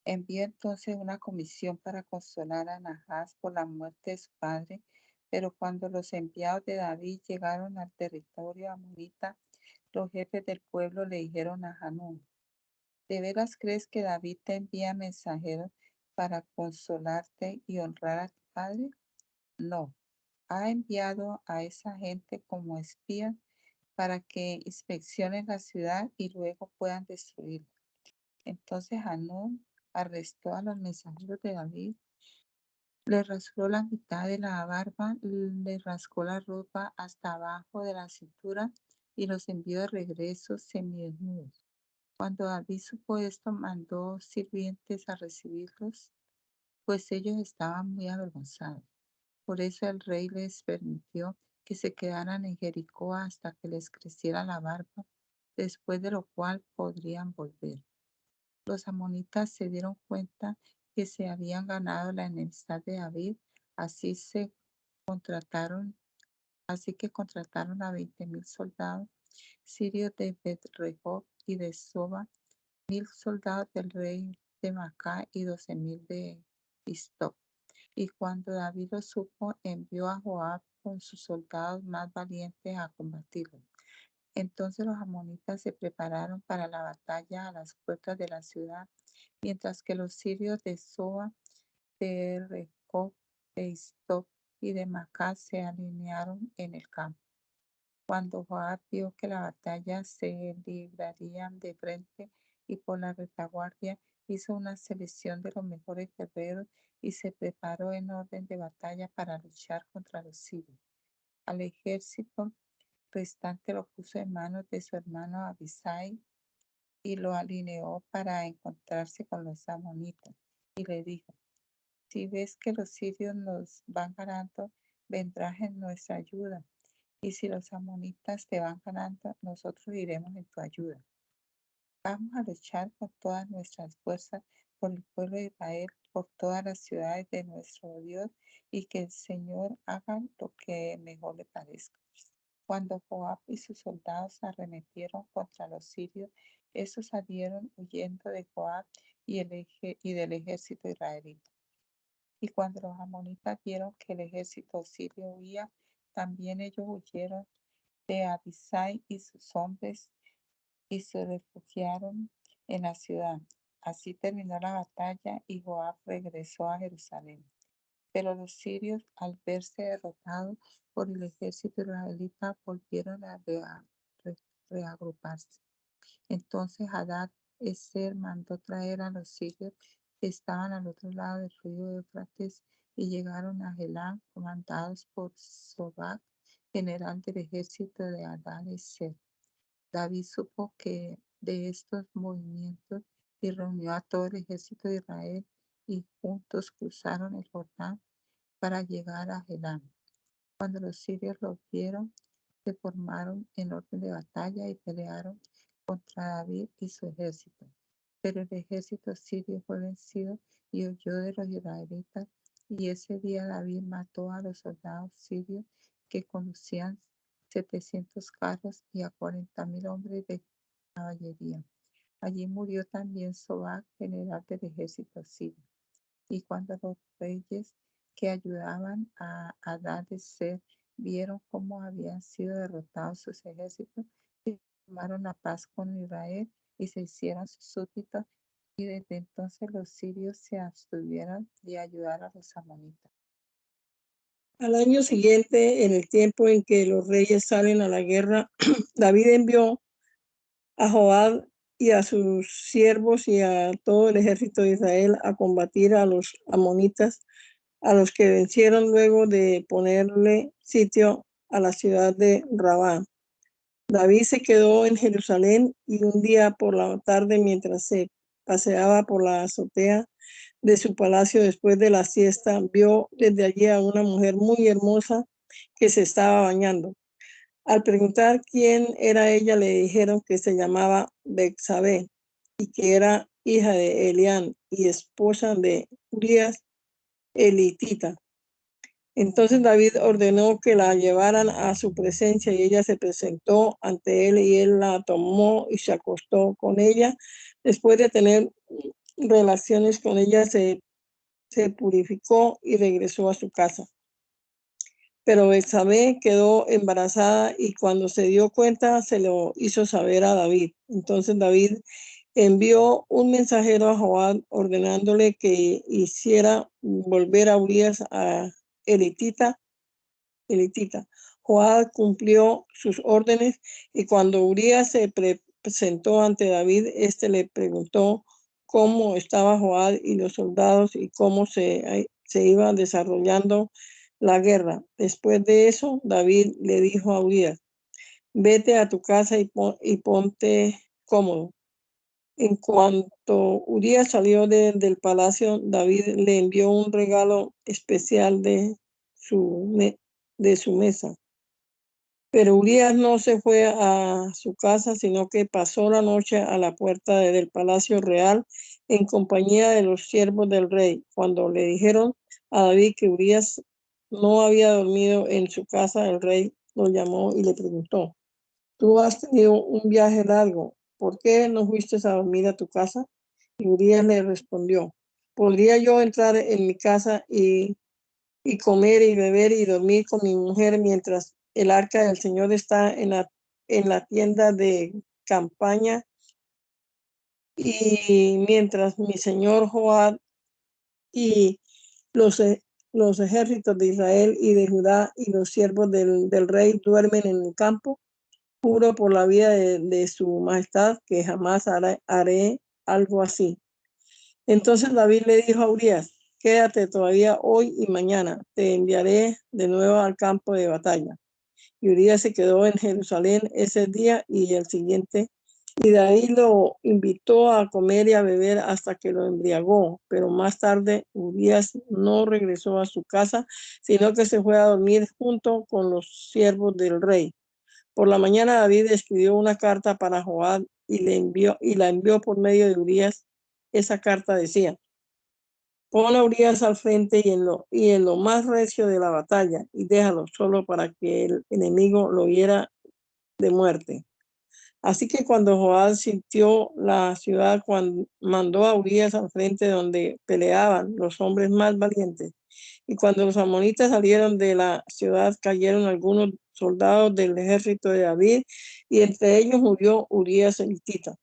Envió entonces una comisión para consolar a Nahas por la muerte de su padre, pero cuando los enviados de David llegaron al territorio amonita, los jefes del pueblo le dijeron a Hanún, ¿de veras crees que David te envía mensajeros para consolarte y honrar a tu padre? No, ha enviado a esa gente como espías para que inspeccionen la ciudad y luego puedan destruirla. Entonces Hanún arrestó a los mensajeros de David, le rasuró la mitad de la barba, le rascó la ropa hasta abajo de la cintura y los envió de regreso semidesnudos. Cuando David supo esto, mandó sirvientes a recibirlos, pues ellos estaban muy avergonzados. Por eso el rey les permitió que se quedaran en Jericó hasta que les creciera la barba, después de lo cual podrían volver. Los amonitas se dieron cuenta que se habían ganado la enemistad de David, así que contrataron a 20,000 soldados sirios de Bet-Rehob y de Soba, 1,000 soldados del rey de Macá y 12,000 de Istop. Y cuando David lo supo, envió a Joab con sus soldados más valientes a combatirlo. Entonces los amonitas se prepararon para la batalla a las puertas de la ciudad, mientras que los sirios de Soba, de Rehob, de Istop y de Macá se alinearon en el campo. Cuando Joab vio que la batalla se libraría de frente y por la retaguardia, hizo una selección de los mejores guerreros y se preparó en orden de batalla para luchar contra los sirios. Al ejército restante lo puso en manos de su hermano Abisai y lo alineó para encontrarse con los amonitas. Y le dijo, si ves que los sirios nos van ganando, vendrás en nuestra ayuda. Y si los amonitas te van ganando, nosotros iremos en tu ayuda. Vamos a luchar con todas nuestras fuerzas por el pueblo de Israel, por todas las ciudades de nuestro Dios, y que el Señor haga lo que mejor le parezca. Cuando Joab y sus soldados arremetieron contra los sirios, estos salieron huyendo de Joab y del ejército israelita. Y cuando los amonitas vieron que el ejército sirio huía, también ellos huyeron de Abisai y sus hombres y se refugiaron en la ciudad. Así terminó la batalla y Joab regresó a Jerusalén. Pero los sirios, al verse derrotados por el ejército israelita, volvieron a reagruparse. Entonces Hadad-Ezer mandó traer a los sirios que estaban al otro lado del río Éufrates y llegaron a Helam, comandados por Sobac, general del ejército de Hadad-Ezer. David supo que de estos movimientos y reunió a todo el ejército de Israel y juntos cruzaron el Jordán para llegar a Helam. Cuando los sirios lo vieron, se formaron en orden de batalla y pelearon contra David y su ejército. Pero el ejército sirio fue vencido y huyó de los israelitas, y ese día David mató a los soldados sirios que conducían 700 carros y a 40,000 hombres de caballería. Allí murió también Sobac, general del ejército sirio. Y cuando los reyes que ayudaban a Hadad-Ezer vieron cómo habían sido derrotados sus ejércitos, firmaron la paz con Israel y se hicieron sus súbditos, y desde entonces los sirios se abstuvieron de ayudar a los amonitas. Al año siguiente, en el tiempo en que los reyes salen a la guerra, David envió a Joab y a sus siervos y a todo el ejército de Israel a combatir a los amonitas, a los que vencieron luego de ponerle sitio a la ciudad de Rabá. David se quedó en Jerusalén y un día por la tarde, mientras se paseaba por la azotea, de su palacio después de la siesta, vio desde allí a una mujer muy hermosa que se estaba bañando. Al preguntar quién era ella, le dijeron que se llamaba Betsabé y que era hija de Elián y esposa de Urías elitita. Entonces David ordenó que la llevaran a su presencia y ella se presentó ante él y él la tomó y se acostó con ella. Después de tener relaciones con ella, se purificó y regresó a su casa. Pero Betsabé quedó embarazada y cuando se dio cuenta se lo hizo saber a David. Entonces David envió un mensajero a Joab ordenándole que hiciera volver a Urías a elitita. Joab cumplió sus órdenes y cuando Urías se presentó ante David, este le preguntó cómo estaba Joab y los soldados y cómo se iba desarrollando la guerra. Después de eso, David le dijo a Urías, vete a tu casa y ponte cómodo. En cuanto Urías salió del palacio, David le envió un regalo especial de su mesa. Pero Urías no se fue a su casa, sino que pasó la noche a la puerta del palacio real en compañía de los siervos del rey. Cuando le dijeron a David que Urías no había dormido en su casa, el rey lo llamó y le preguntó, tú has tenido un viaje largo, ¿por qué no fuiste a dormir a tu casa? Y Urías le respondió, ¿podría yo entrar en mi casa y comer y beber y dormir con mi mujer mientras el arca del Señor está en la tienda de campaña y mientras mi señor Joab y los ejércitos de Israel y de Judá y los siervos del rey duermen en el campo? Juro por la vida de su majestad que jamás haré algo así. Entonces David le dijo a Urías, quédate todavía hoy y mañana, te enviaré de nuevo al campo de batalla. Y Urías se quedó en Jerusalén ese día y el siguiente, y David lo invitó a comer y a beber hasta que lo embriagó, pero más tarde Urías no regresó a su casa, sino que se fue a dormir junto con los siervos del rey. Por la mañana David escribió una carta para Joab y la envió por medio de Urías. Esa carta decía, pon a Urías al frente y en lo más recio de la batalla y déjalo solo para que el enemigo lo hiera de muerte. Así que cuando Joab sintió la ciudad, mandó a Urías al frente donde peleaban los hombres más valientes. Y cuando los amonitas salieron de la ciudad, cayeron algunos soldados del ejército de David y entre ellos murió Urías el hitita.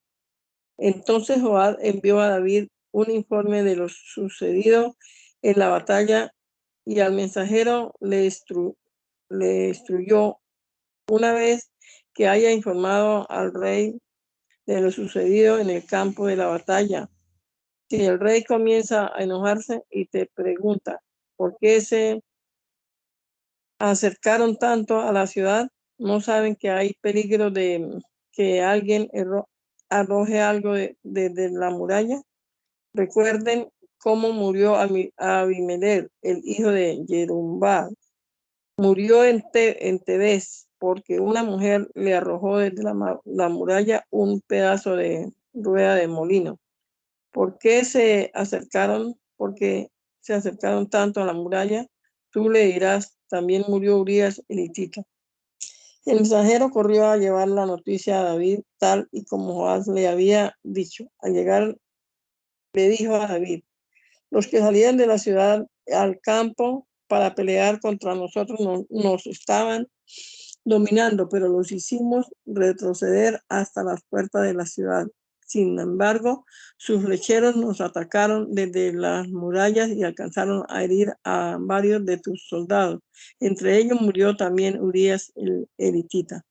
Entonces Joab envió a David un informe de lo sucedido en la batalla y al mensajero le instruyó, una vez que haya informado al rey de lo sucedido en el campo de la batalla. Si el rey comienza a enojarse y te pregunta por qué se acercaron tanto a la ciudad, no saben que hay peligro de que alguien arroje algo desde la muralla. Recuerden cómo murió Abimelech, el hijo de Jerubbal. Murió en Tebes porque una mujer le arrojó desde la muralla un pedazo de rueda de molino. ¿Por qué se acercaron? Porque se acercaron tanto a la muralla. Tú le dirás, también murió Urías el hitita. El mensajero corrió a llevar la noticia a David, tal y como Joab le había dicho. Al llegar, le dijo a David, los que salían de la ciudad al campo para pelear contra nosotros nos estaban dominando, pero los hicimos retroceder hasta las puertas de la ciudad. Sin embargo, sus flecheros nos atacaron desde las murallas y alcanzaron a herir a varios de tus soldados. Entre ellos murió también Urías el hitita.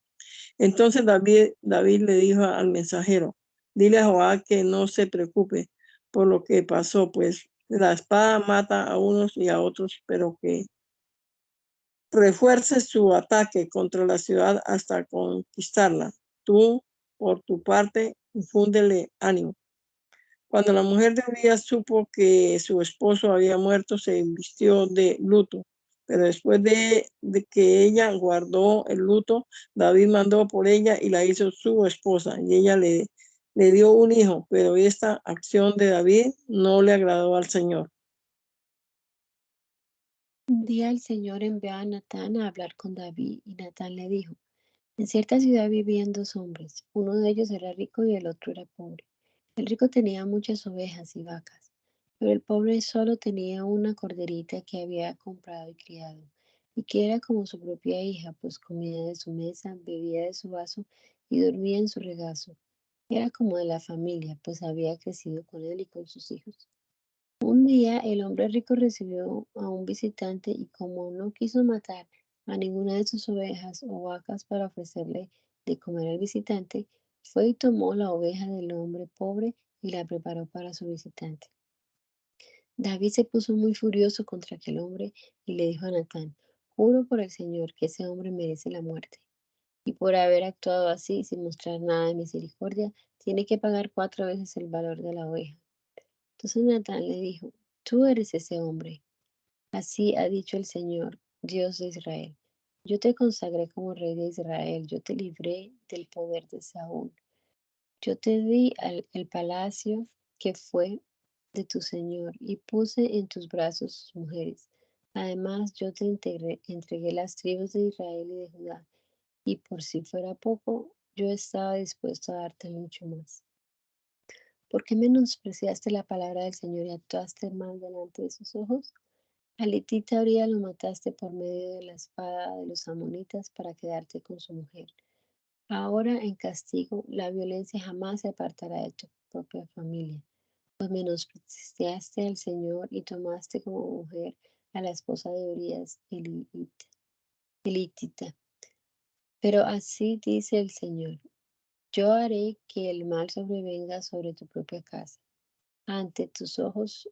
Entonces David le dijo al mensajero, dile a Joab que no se preocupe por lo que pasó, pues la espada mata a unos y a otros, pero que refuerce su ataque contra la ciudad hasta conquistarla. Tú, por tu parte, infúndele ánimo. Cuando la mujer de Urías supo que su esposo había muerto, se vistió de luto. Pero después de que ella guardó el luto, David mandó por ella y la hizo su esposa. Y ella le dio un hijo, pero esta acción de David no le agradó al Señor. Un día el Señor envió a Natán a hablar con David y Natán le dijo, en cierta ciudad vivían dos hombres, uno de ellos era rico y el otro era pobre. El rico tenía muchas ovejas y vacas, pero el pobre solo tenía una corderita que había comprado y criado, y que era como su propia hija, pues comía de su mesa, bebía de su vaso y dormía en su regazo. Era como de la familia, pues había crecido con él y con sus hijos. Un día el hombre rico recibió a un visitante y como no quiso matar a ninguna de sus ovejas o vacas para ofrecerle de comer al visitante, fue y tomó la oveja del hombre pobre y la preparó para su visitante. David se puso muy furioso contra aquel hombre y le dijo a Natán, juro por el Señor que ese hombre merece la muerte. Y por haber actuado así sin mostrar nada de misericordia, tiene que pagar 4 veces el valor de la oveja. Entonces Natán le dijo, tú eres ese hombre. Así ha dicho el Señor, Dios de Israel. Yo te consagré como rey de Israel, yo te libré del poder de Saúl. Yo te di el palacio que fue de tu Señor y puse en tus brazos sus mujeres. Además, yo te entregué las tribus de Israel y de Judá, y por si fuera poco, yo estaba dispuesto a darte mucho más. ¿Por qué menospreciaste la palabra del Señor y actuaste mal delante de sus ojos? Al hitita Uría lo mataste por medio de la espada de los amonitas para quedarte con su mujer. Ahora, en castigo, la violencia jamás se apartará de tu propia familia, pues menospreciaste al Señor y tomaste como mujer a la esposa de Urías elitita. Pero así dice el Señor, yo haré que el mal sobrevenga sobre tu propia casa. Ante tus ojos,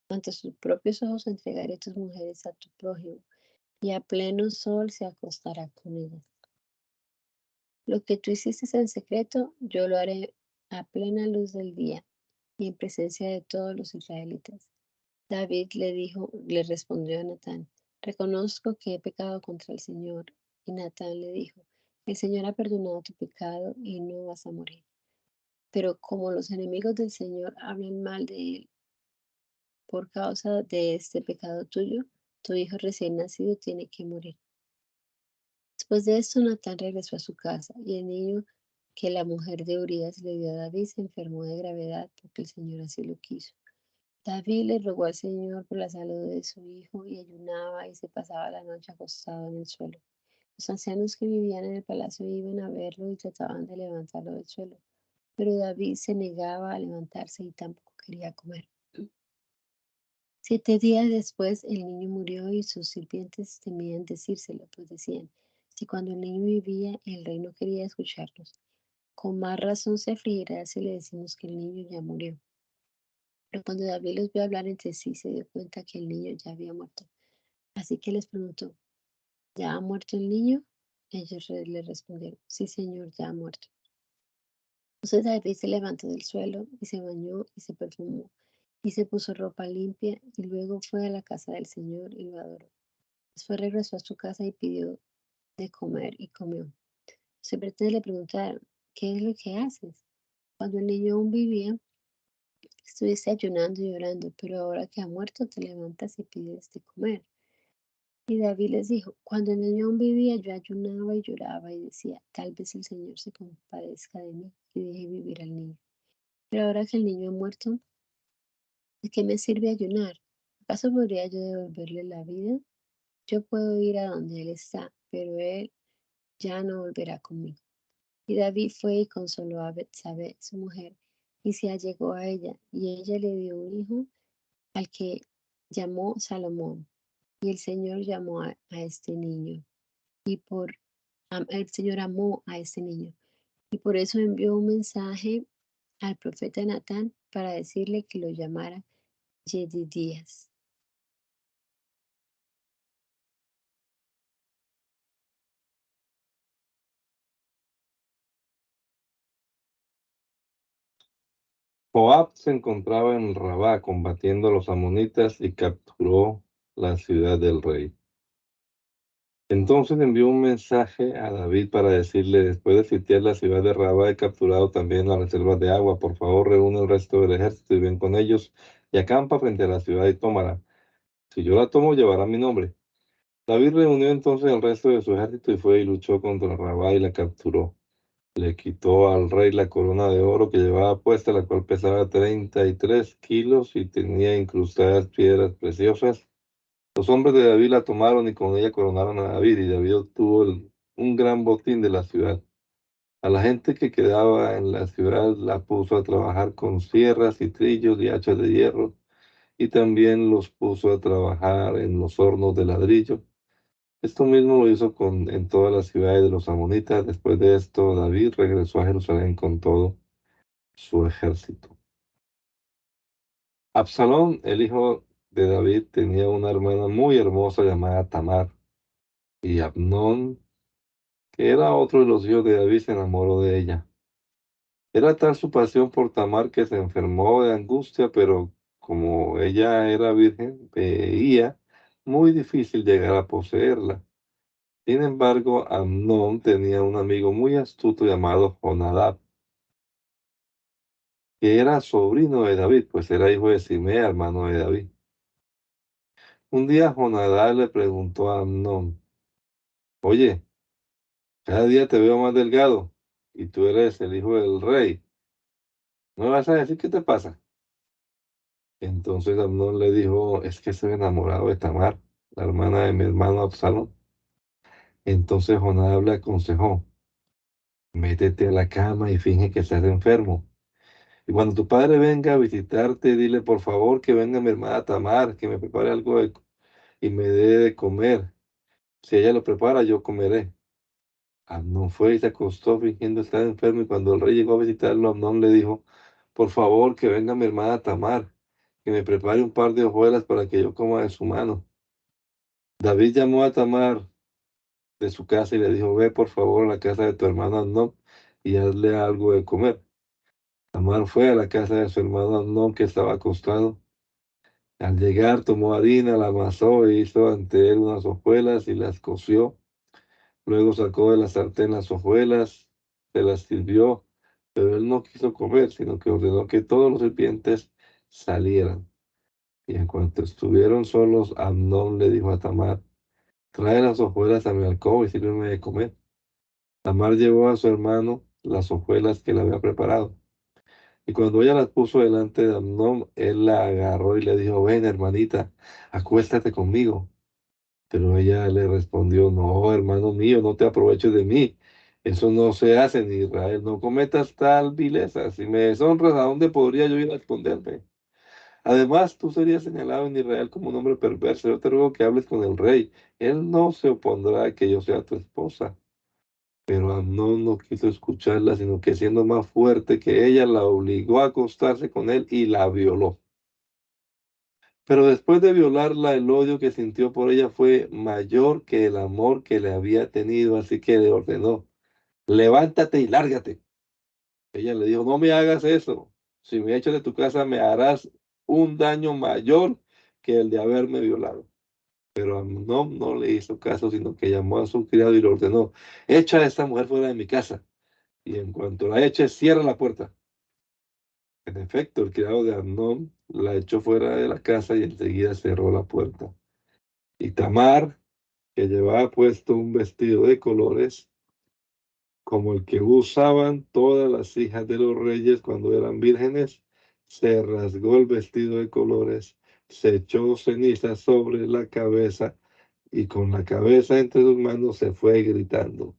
ante sus propios ojos entregaré tus mujeres a tu prójimo, y a pleno sol se acostará con ellas. Lo que tú hiciste en secreto, yo lo haré a plena luz del día y en presencia de todos los israelitas. David le respondió a Natán, reconozco que he pecado contra el Señor. Y Natán le dijo, el Señor ha perdonado tu pecado y no vas a morir. Pero como los enemigos del Señor hablan mal de él por causa de este pecado tuyo, tu hijo recién nacido tiene que morir. Después de esto, Natán regresó a su casa, y el niño que la mujer de Urías le dio a David se enfermó de gravedad porque el Señor así lo quiso. David le rogó al Señor por la salud de su hijo y ayunaba y se pasaba la noche acostado en el suelo. Los ancianos que vivían en el palacio iban a verlo y trataban de levantarlo del suelo, pero David se negaba a levantarse y tampoco quería comer. 7 días después el niño murió y sus sirvientes temían decírselo, pues decían, si cuando el niño vivía el rey no quería escucharnos, con más razón se afligirá si le decimos que el niño ya murió. Pero cuando David los vio hablar entre sí, se dio cuenta que el niño ya había muerto. Así que les preguntó, ¿ya ha muerto el niño? Ellos le respondieron, sí, señor, ya ha muerto. Entonces David se levantó del suelo y se bañó y se perfumó y se puso ropa limpia y luego fue a la casa del Señor y lo adoró. Después regresó a su casa y pidió de comer y comió. Los sirvientes le preguntaron, ¿qué es lo que haces? Cuando el niño aún vivía, estuviste ayunando y orando, pero ahora que ha muerto te levantas y pides de comer. Y David les dijo, cuando el niño aún vivía, yo ayunaba y lloraba y decía, tal vez el Señor se compadezca de mí y deje vivir al niño. Pero ahora que el niño ha muerto, ¿de qué me sirve ayunar? ¿Acaso podría yo devolverle la vida? Yo puedo ir a donde él está, pero él ya no volverá conmigo. Y David fue y consoló a Betsabé, su mujer, y se allegó a ella, y ella le dio un hijo al que llamó Salomón. Y el Señor llamó a este niño, el Señor amó a este niño, y por eso envió un mensaje al profeta Natán para decirle que lo llamara Yedidías. Joab se encontraba en Rabá combatiendo a los amonitas y capturó la ciudad del rey. Entonces envió un mensaje a David para decirle: después de sitiar la ciudad de Rabá, he capturado también las reservas de agua. Por favor, reúne el resto del ejército y ven con ellos y acampa frente a la ciudad y tómala. Si yo la tomo, llevará mi nombre. David reunió entonces el resto de su ejército y fue y luchó contra Rabá y la capturó. Le quitó al rey la corona de oro que llevaba puesta, la cual pesaba 33 kilos y tenía incrustadas piedras preciosas. Los hombres de David la tomaron y con ella coronaron a David, y David obtuvo un gran botín de la ciudad. A la gente que quedaba en la ciudad la puso a trabajar con sierras y trillos y hachas de hierro, y también los puso a trabajar en los hornos de ladrillo. Esto mismo lo hizo en todas las ciudades de los amonitas. Después de esto, David regresó a Jerusalén con todo su ejército. Absalón, el hijo de David, tenía una hermana muy hermosa llamada Tamar, y Amnón, que era otro de los hijos de David, se enamoró de ella. Era tal su pasión por Tamar que se enfermó de angustia, pero como ella era virgen, veía muy difícil llegar a poseerla. Sin embargo, Amnón tenía un amigo muy astuto llamado Jonadab, que era sobrino de David, pues era hijo de Simea, hermano de David. Un día Jonadab le preguntó a Amnón: oye, cada día te veo más delgado y tú eres el hijo del rey. ¿No me vas a decir qué te pasa? Entonces Amnón le dijo: es que estoy enamorado de Tamar, la hermana de mi hermano Absalón. Entonces Jonadab le aconsejó: métete a la cama y finge que estás enfermo. Y cuando tu padre venga a visitarte, dile por favor que venga mi hermana Tamar, que me prepare algo y me dé de comer. Si ella lo prepara, yo comeré. Amnón fue y se acostó fingiendo estar enfermo, y cuando el rey llegó a visitarlo, Amnón le dijo: por favor, que venga mi hermana Tamar, que me prepare un par de hojuelas para que yo coma de su mano. David llamó a Tamar de su casa y le dijo: ve por favor a la casa de tu hermano Amnón y hazle algo de comer. Tamar fue a la casa de su hermano Amnón, que estaba acostado. Al llegar, tomó harina, la amasó e hizo ante él unas hojuelas y las coció. Luego sacó de la sartén las hojuelas, se las sirvió, pero él no quiso comer, sino que ordenó que todos los sirvientes salieran. Y en cuanto estuvieron solos, Amnón le dijo a Tamar: trae las hojuelas a mi alcoba y sírveme de comer. Tamar llevó a su hermano las hojuelas que le había preparado. Y cuando ella las puso delante de Amnón, él la agarró y le dijo: ven, hermanita, acuéstate conmigo. Pero ella le respondió: no, hermano mío, no te aproveches de mí. Eso no se hace en Israel. No cometas tal vileza. Si me deshonras, ¿a dónde podría yo ir a esconderme? Además, tú serías señalado en Israel como un hombre perverso. Yo te ruego que hables con el rey. Él no se opondrá a que yo sea tu esposa. Pero Amnón no quiso escucharla, sino que, siendo más fuerte que ella, la obligó a acostarse con él y la violó. Pero después de violarla, el odio que sintió por ella fue mayor que el amor que le había tenido, así que le ordenó: levántate y lárgate. Ella le dijo: no me hagas eso. Si me echas de tu casa, me harás un daño mayor que el de haberme violado. Pero Amnón no le hizo caso, sino que llamó a su criado y le ordenó: echa a esta mujer fuera de mi casa, y en cuanto la eches, cierra la puerta. En efecto, el criado de Amnón la echó fuera de la casa y enseguida cerró la puerta. Y Tamar, que llevaba puesto un vestido de colores, como el que usaban todas las hijas de los reyes cuando eran vírgenes, se rasgó el vestido de colores, se echó ceniza sobre la cabeza, y con la cabeza entre sus manos se fue gritando.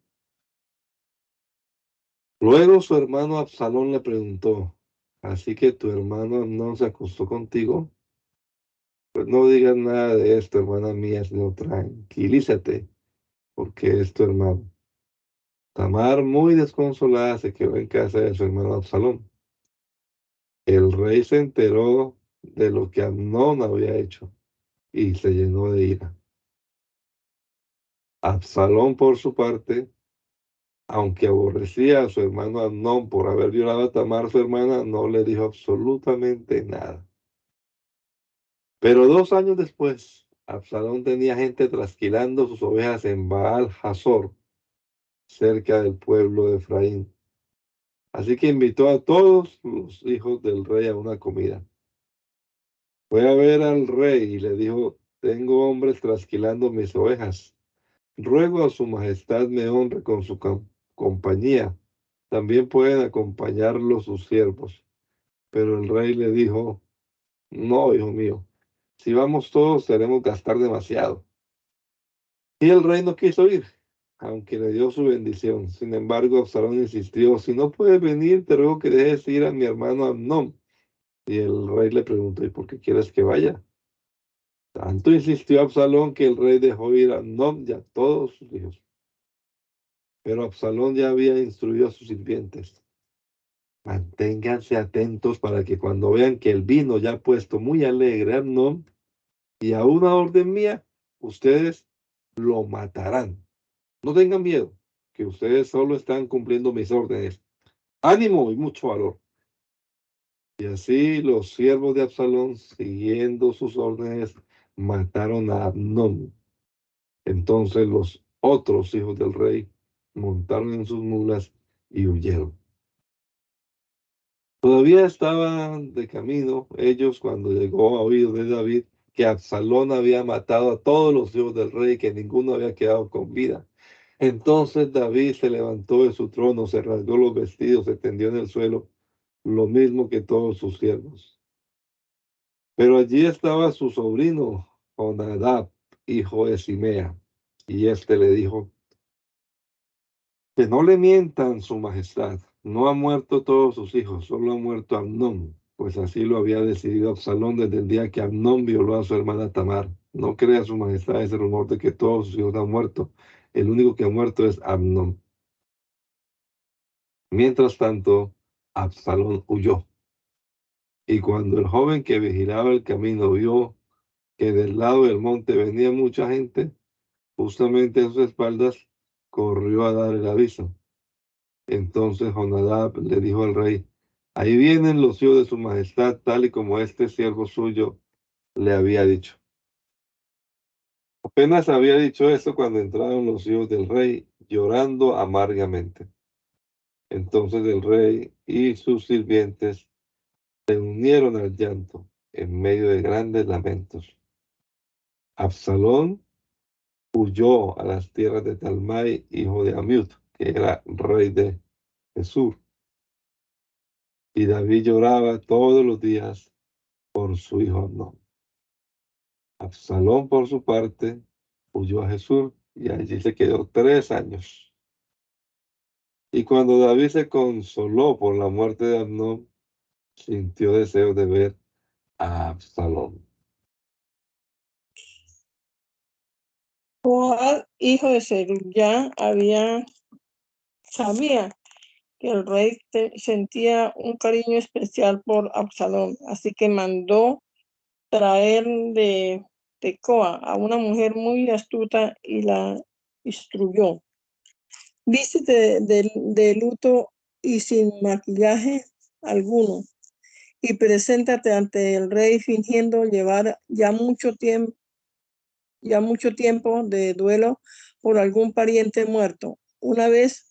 Luego su hermano Absalón le preguntó: ¿así que tu hermano no se acostó contigo? Pues no digas nada de esto, hermana mía, sino tranquilízate, porque es tu hermano. Tamar, muy desconsolada, se quedó en casa de su hermano Absalón. El rey se enteró de lo que Amnón había hecho y se llenó de ira. Absalón, por su parte, Aunque aborrecía a su hermano Amnón por haber violado a Tamar, su hermana, no le dijo absolutamente nada. Pero 2 años después, Absalón tenía gente trasquilando sus ovejas en Baal Hazor, cerca del pueblo de Efraín. Así que invitó a todos los hijos del rey a una comida. Fue a ver al rey y le dijo: tengo hombres trasquilando mis ovejas. Ruego a su majestad me honre con su compañía. También pueden acompañarlo sus siervos. Pero el rey le dijo: no, hijo mío, si vamos todos tenemos que gastar demasiado. Y el rey no quiso ir, aunque le dio su bendición. Sin embargo, Absalón insistió: si no puedes venir, te ruego que dejes ir a mi hermano Amnón. Y el rey le preguntó: ¿y por qué quieres que vaya? Tanto insistió Absalón que el rey dejó ir a Amnón y a todos sus hijos. Pero Absalón ya había instruido a sus sirvientes: manténganse atentos para que cuando vean que el vino ya ha puesto muy alegre a Amnón, y a una orden mía, ustedes lo matarán. No tengan miedo, que ustedes solo están cumpliendo mis órdenes. Ánimo y mucho valor. Y así los siervos de Absalón, siguiendo sus órdenes, mataron a Amnón. Entonces los otros hijos del rey montaron en sus mulas y huyeron. Todavía estaban de camino ellos cuando llegó a oídos de David que Absalón había matado a todos los hijos del rey y que ninguno había quedado con vida. Entonces David se levantó de su trono, se rasgó los vestidos, se tendió en el suelo, lo mismo que todos sus siervos. Pero allí estaba su sobrino Jonadab, hijo de Simea, y éste le dijo: que no le mientan, su majestad. No han muerto todos sus hijos, solo ha muerto Amnón, pues así lo había decidido Absalón desde el día que Amnón violó a su hermana Tamar. No crea, su majestad, ese rumor de que todos sus hijos han muerto. El único que ha muerto es Amnón. Mientras tanto, Absalón huyó. Y cuando el joven que vigilaba el camino vio que del lado del monte venía mucha gente, justamente a sus espaldas, corrió a dar el aviso. Entonces Jonadab le dijo al rey: ahí vienen los hijos de su majestad, tal y como este siervo suyo le había dicho. Apenas había dicho esto cuando entraron los hijos del rey, llorando amargamente. Entonces el rey y sus sirvientes se unieron al llanto en medio de grandes lamentos. Absalón huyó a las tierras de Talmai, hijo de Amiud, que era rey de Gesur. Y David lloraba todos los días por su hijo Amnón. Absalón, por su parte, huyó a Jesús y allí se quedó 3 años. Y cuando David se consoló por la muerte de Amnón, sintió deseo de ver a Absalón. Joab, hijo de Zerullá, sabía que el rey sentía un cariño especial por Absalón, así que mandó traer de Tecoa a una mujer muy astuta y la instruyó: vístete de luto y sin maquillaje alguno, y preséntate ante el rey fingiendo llevar ya mucho tiempo de duelo por algún pariente muerto. Una vez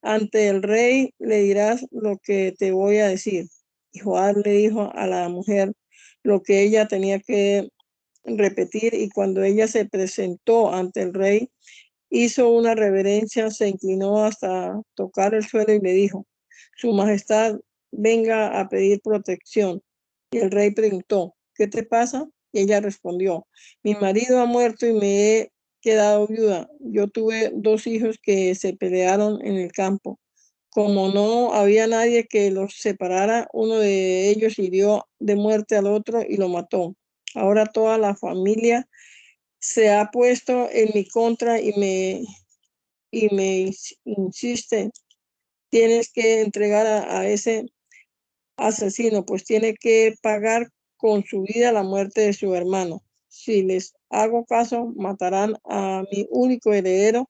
ante el rey le dirás lo que te voy a decir. Y Joab le dijo a la mujer lo que ella tenía que repetir, y cuando ella se presentó ante el rey, hizo una reverencia, se inclinó hasta tocar el suelo y le dijo: su majestad, venga a pedir protección. Y el rey preguntó: ¿qué te pasa? Y ella respondió: mi marido ha muerto y me he quedado viuda. Yo tuve 2 hijos que se pelearon en el campo. Como no había nadie que los separara, uno de ellos hirió de muerte al otro y lo mató. Ahora toda la familia se ha puesto en mi contra y me insiste: tienes que entregar a ese asesino, pues tiene que pagar con su vida la muerte de su hermano. Si les hago caso, matarán a mi único heredero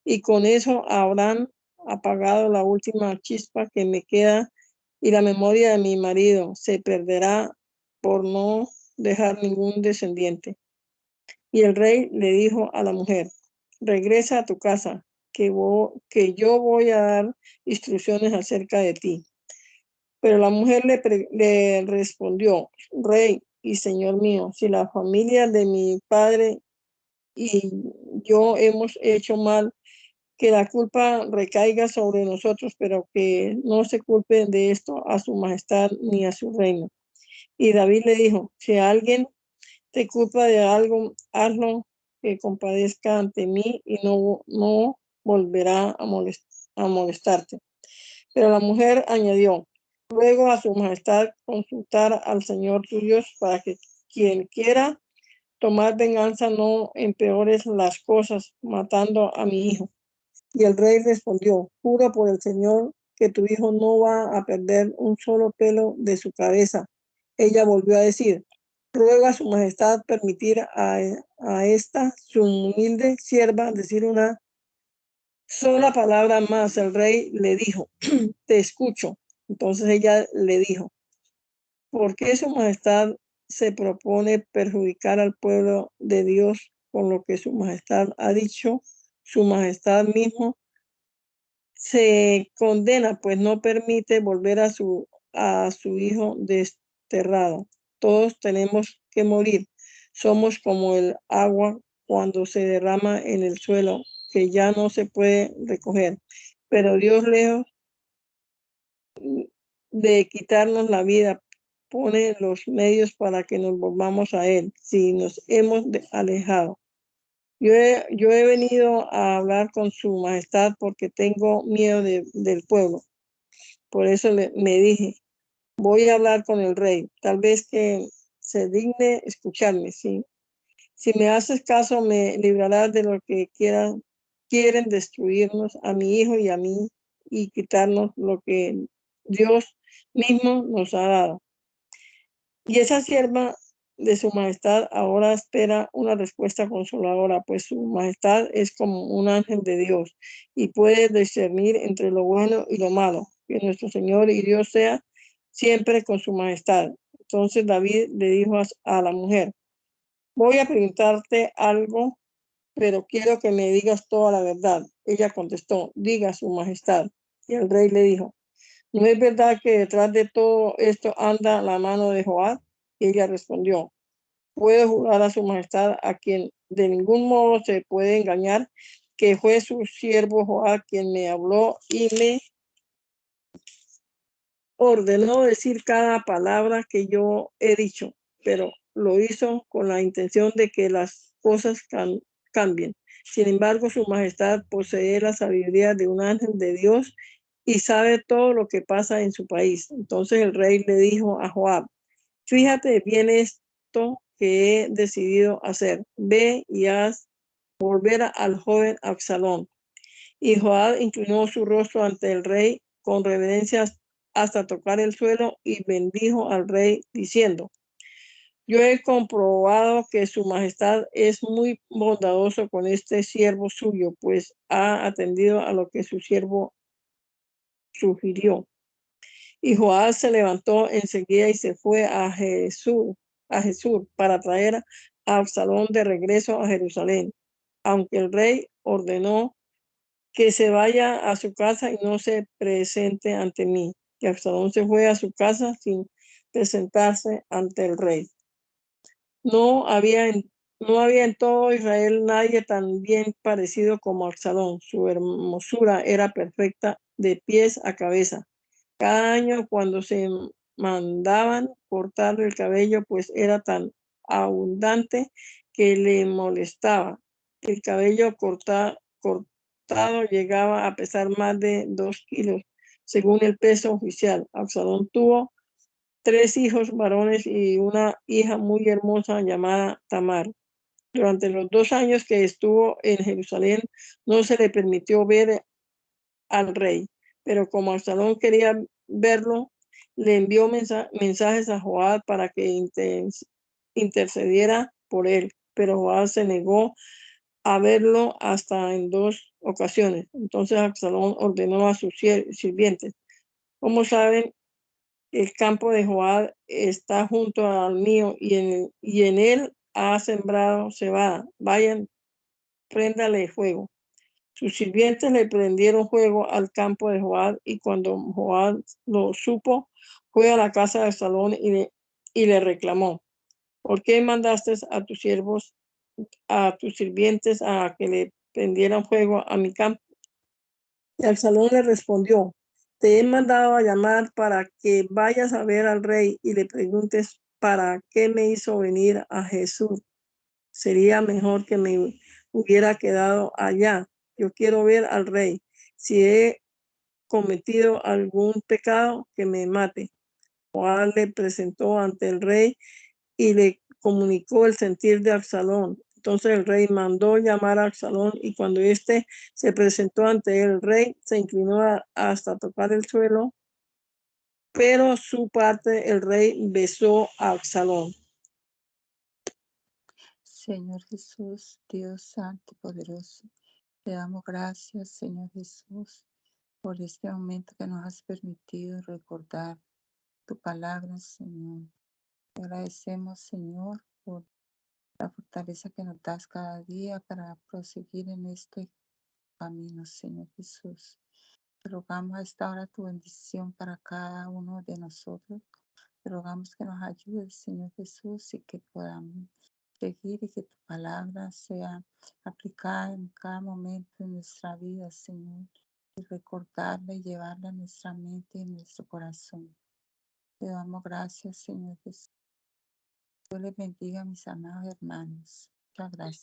y con eso apagado la última chispa que me queda y la memoria de mi marido se perderá por no dejar ningún descendiente. Y el rey le dijo a la mujer, regresa a tu casa, que yo voy a dar instrucciones acerca de ti. Pero la mujer le respondió, rey y señor mío, si la familia de mi padre y yo hemos hecho mal, que la culpa recaiga sobre nosotros, pero que no se culpe de esto a su majestad ni a su reino. Y David le dijo, si alguien te culpa de algo, hazlo que compadezca ante mí y no volverá a molestarte. Pero la mujer añadió, ruego a su majestad consultar al Señor tu Dios para que quien quiera tomar venganza no empeores las cosas matando a mi hijo. Y el rey respondió, juro por el Señor que tu hijo no va a perder un solo pelo de su cabeza. Ella volvió a decir, ruego a su majestad permitir a esta, su humilde sierva, decir una sola palabra más. El rey le dijo, te escucho. Entonces ella le dijo, ¿por qué su majestad se propone perjudicar al pueblo de Dios con lo que su majestad ha dicho? Su majestad mismo se condena, pues no permite volver a su hijo desterrado. Todos tenemos que morir. Somos como el agua cuando se derrama en el suelo, que ya no se puede recoger. Pero Dios, lejos de quitarnos la vida, pone los medios para que nos volvamos a Él, si nos hemos alejado. Yo he venido a hablar con su majestad porque tengo miedo del pueblo. Por eso me dije, voy a hablar con el rey, tal vez que se digne escucharme. ¿Sí? Si me haces caso, me librarás de lo que quieren destruirnos a mi hijo y a mí y quitarnos lo que Dios mismo nos ha dado. Y esa sierva de su majestad ahora espera una respuesta consoladora, pues su majestad es como un ángel de Dios y puede discernir entre lo bueno y lo malo. Que nuestro Señor y Dios sea siempre con su majestad. Entonces David le dijo a la mujer, voy a preguntarte algo, pero quiero que me digas toda la verdad. Ella contestó, diga su majestad. Y el rey le dijo, ¿no es verdad que detrás de todo esto anda la mano de Joab? Y ella respondió, puedo jurar a su majestad, a quien de ningún modo se puede engañar, que fue su siervo Joab quien me habló y me ordenó decir cada palabra que yo he dicho, pero lo hizo con la intención de que las cosas cambien. Sin embargo, su majestad posee la sabiduría de un ángel de Dios y sabe todo lo que pasa en su país. Entonces el rey le dijo a Joab, fíjate bien esto que he decidido hacer. Ve y haz volver al joven Absalón. Y Joab inclinó su rostro ante el rey con reverencia hasta tocar el suelo y bendijo al rey diciendo, yo he comprobado que su majestad es muy bondadoso con este siervo suyo, pues ha atendido a lo que su siervo sugirió. Y Joab se levantó enseguida y se fue a Jesús para traer a Absalón de regreso a Jerusalén, aunque el rey ordenó que se vaya a su casa y no se presente ante mí. Y Absalón se fue a su casa sin presentarse ante el rey. No había en todo Israel nadie tan bien parecido como Absalón. Su hermosura era perfecta de pies a cabeza. Cada año cuando se mandaban cortarle el cabello, pues era tan abundante que le molestaba. El cabello cortado llegaba a pesar más de 2 kilos, según el peso oficial. Absalón tuvo 3 hijos varones y una hija muy hermosa llamada Tamar. Durante los 2 años que estuvo en Jerusalén, no se le permitió ver al rey, pero como Absalón quería verlo, le envió mensajes a Joab para que intercediera por él, pero Joab se negó a verlo hasta en 2 ocasiones. Entonces Absalón ordenó a sus sirvientes: como saben, el campo de Joab está junto al mío y en él ha sembrado cebada. Vayan, préndale fuego. Sus sirvientes le prendieron fuego al campo de Joab, y cuando Joab lo supo, fue a la casa de Absalón y le reclamó: ¿por qué mandaste a tus siervos, a tus sirvientes, a que le prendieran fuego a mi campo? Y Absalón le respondió: te he mandado a llamar para que vayas a ver al rey y le preguntes para qué me hizo venir a Jesús. Sería mejor que me hubiera quedado allá. Yo quiero ver al rey. Si he cometido algún pecado, que me mate. Joab le presentó ante el rey y le comunicó el sentir de Absalón. Entonces el rey mandó llamar a Absalón, y cuando éste se presentó ante el rey, se inclinó hasta tocar el suelo, pero su parte el rey besó a Absalón. Señor Jesús, Dios Santo y Poderoso, te damos gracias, Señor Jesús, por este momento que nos has permitido recordar tu palabra, Señor. Te agradecemos, Señor, por la fortaleza que nos das cada día para proseguir en este camino, Señor Jesús. Te rogamos a esta hora tu bendición para cada uno de nosotros. Te rogamos que nos ayudes, Señor Jesús, y que podamos seguir y que tu palabra sea aplicada en cada momento de nuestra vida, Señor, y recordarla y llevarla a nuestra mente y en nuestro corazón. Te damos gracias, Señor Jesús. Dios les bendiga a mis amados hermanos. Muchas gracias.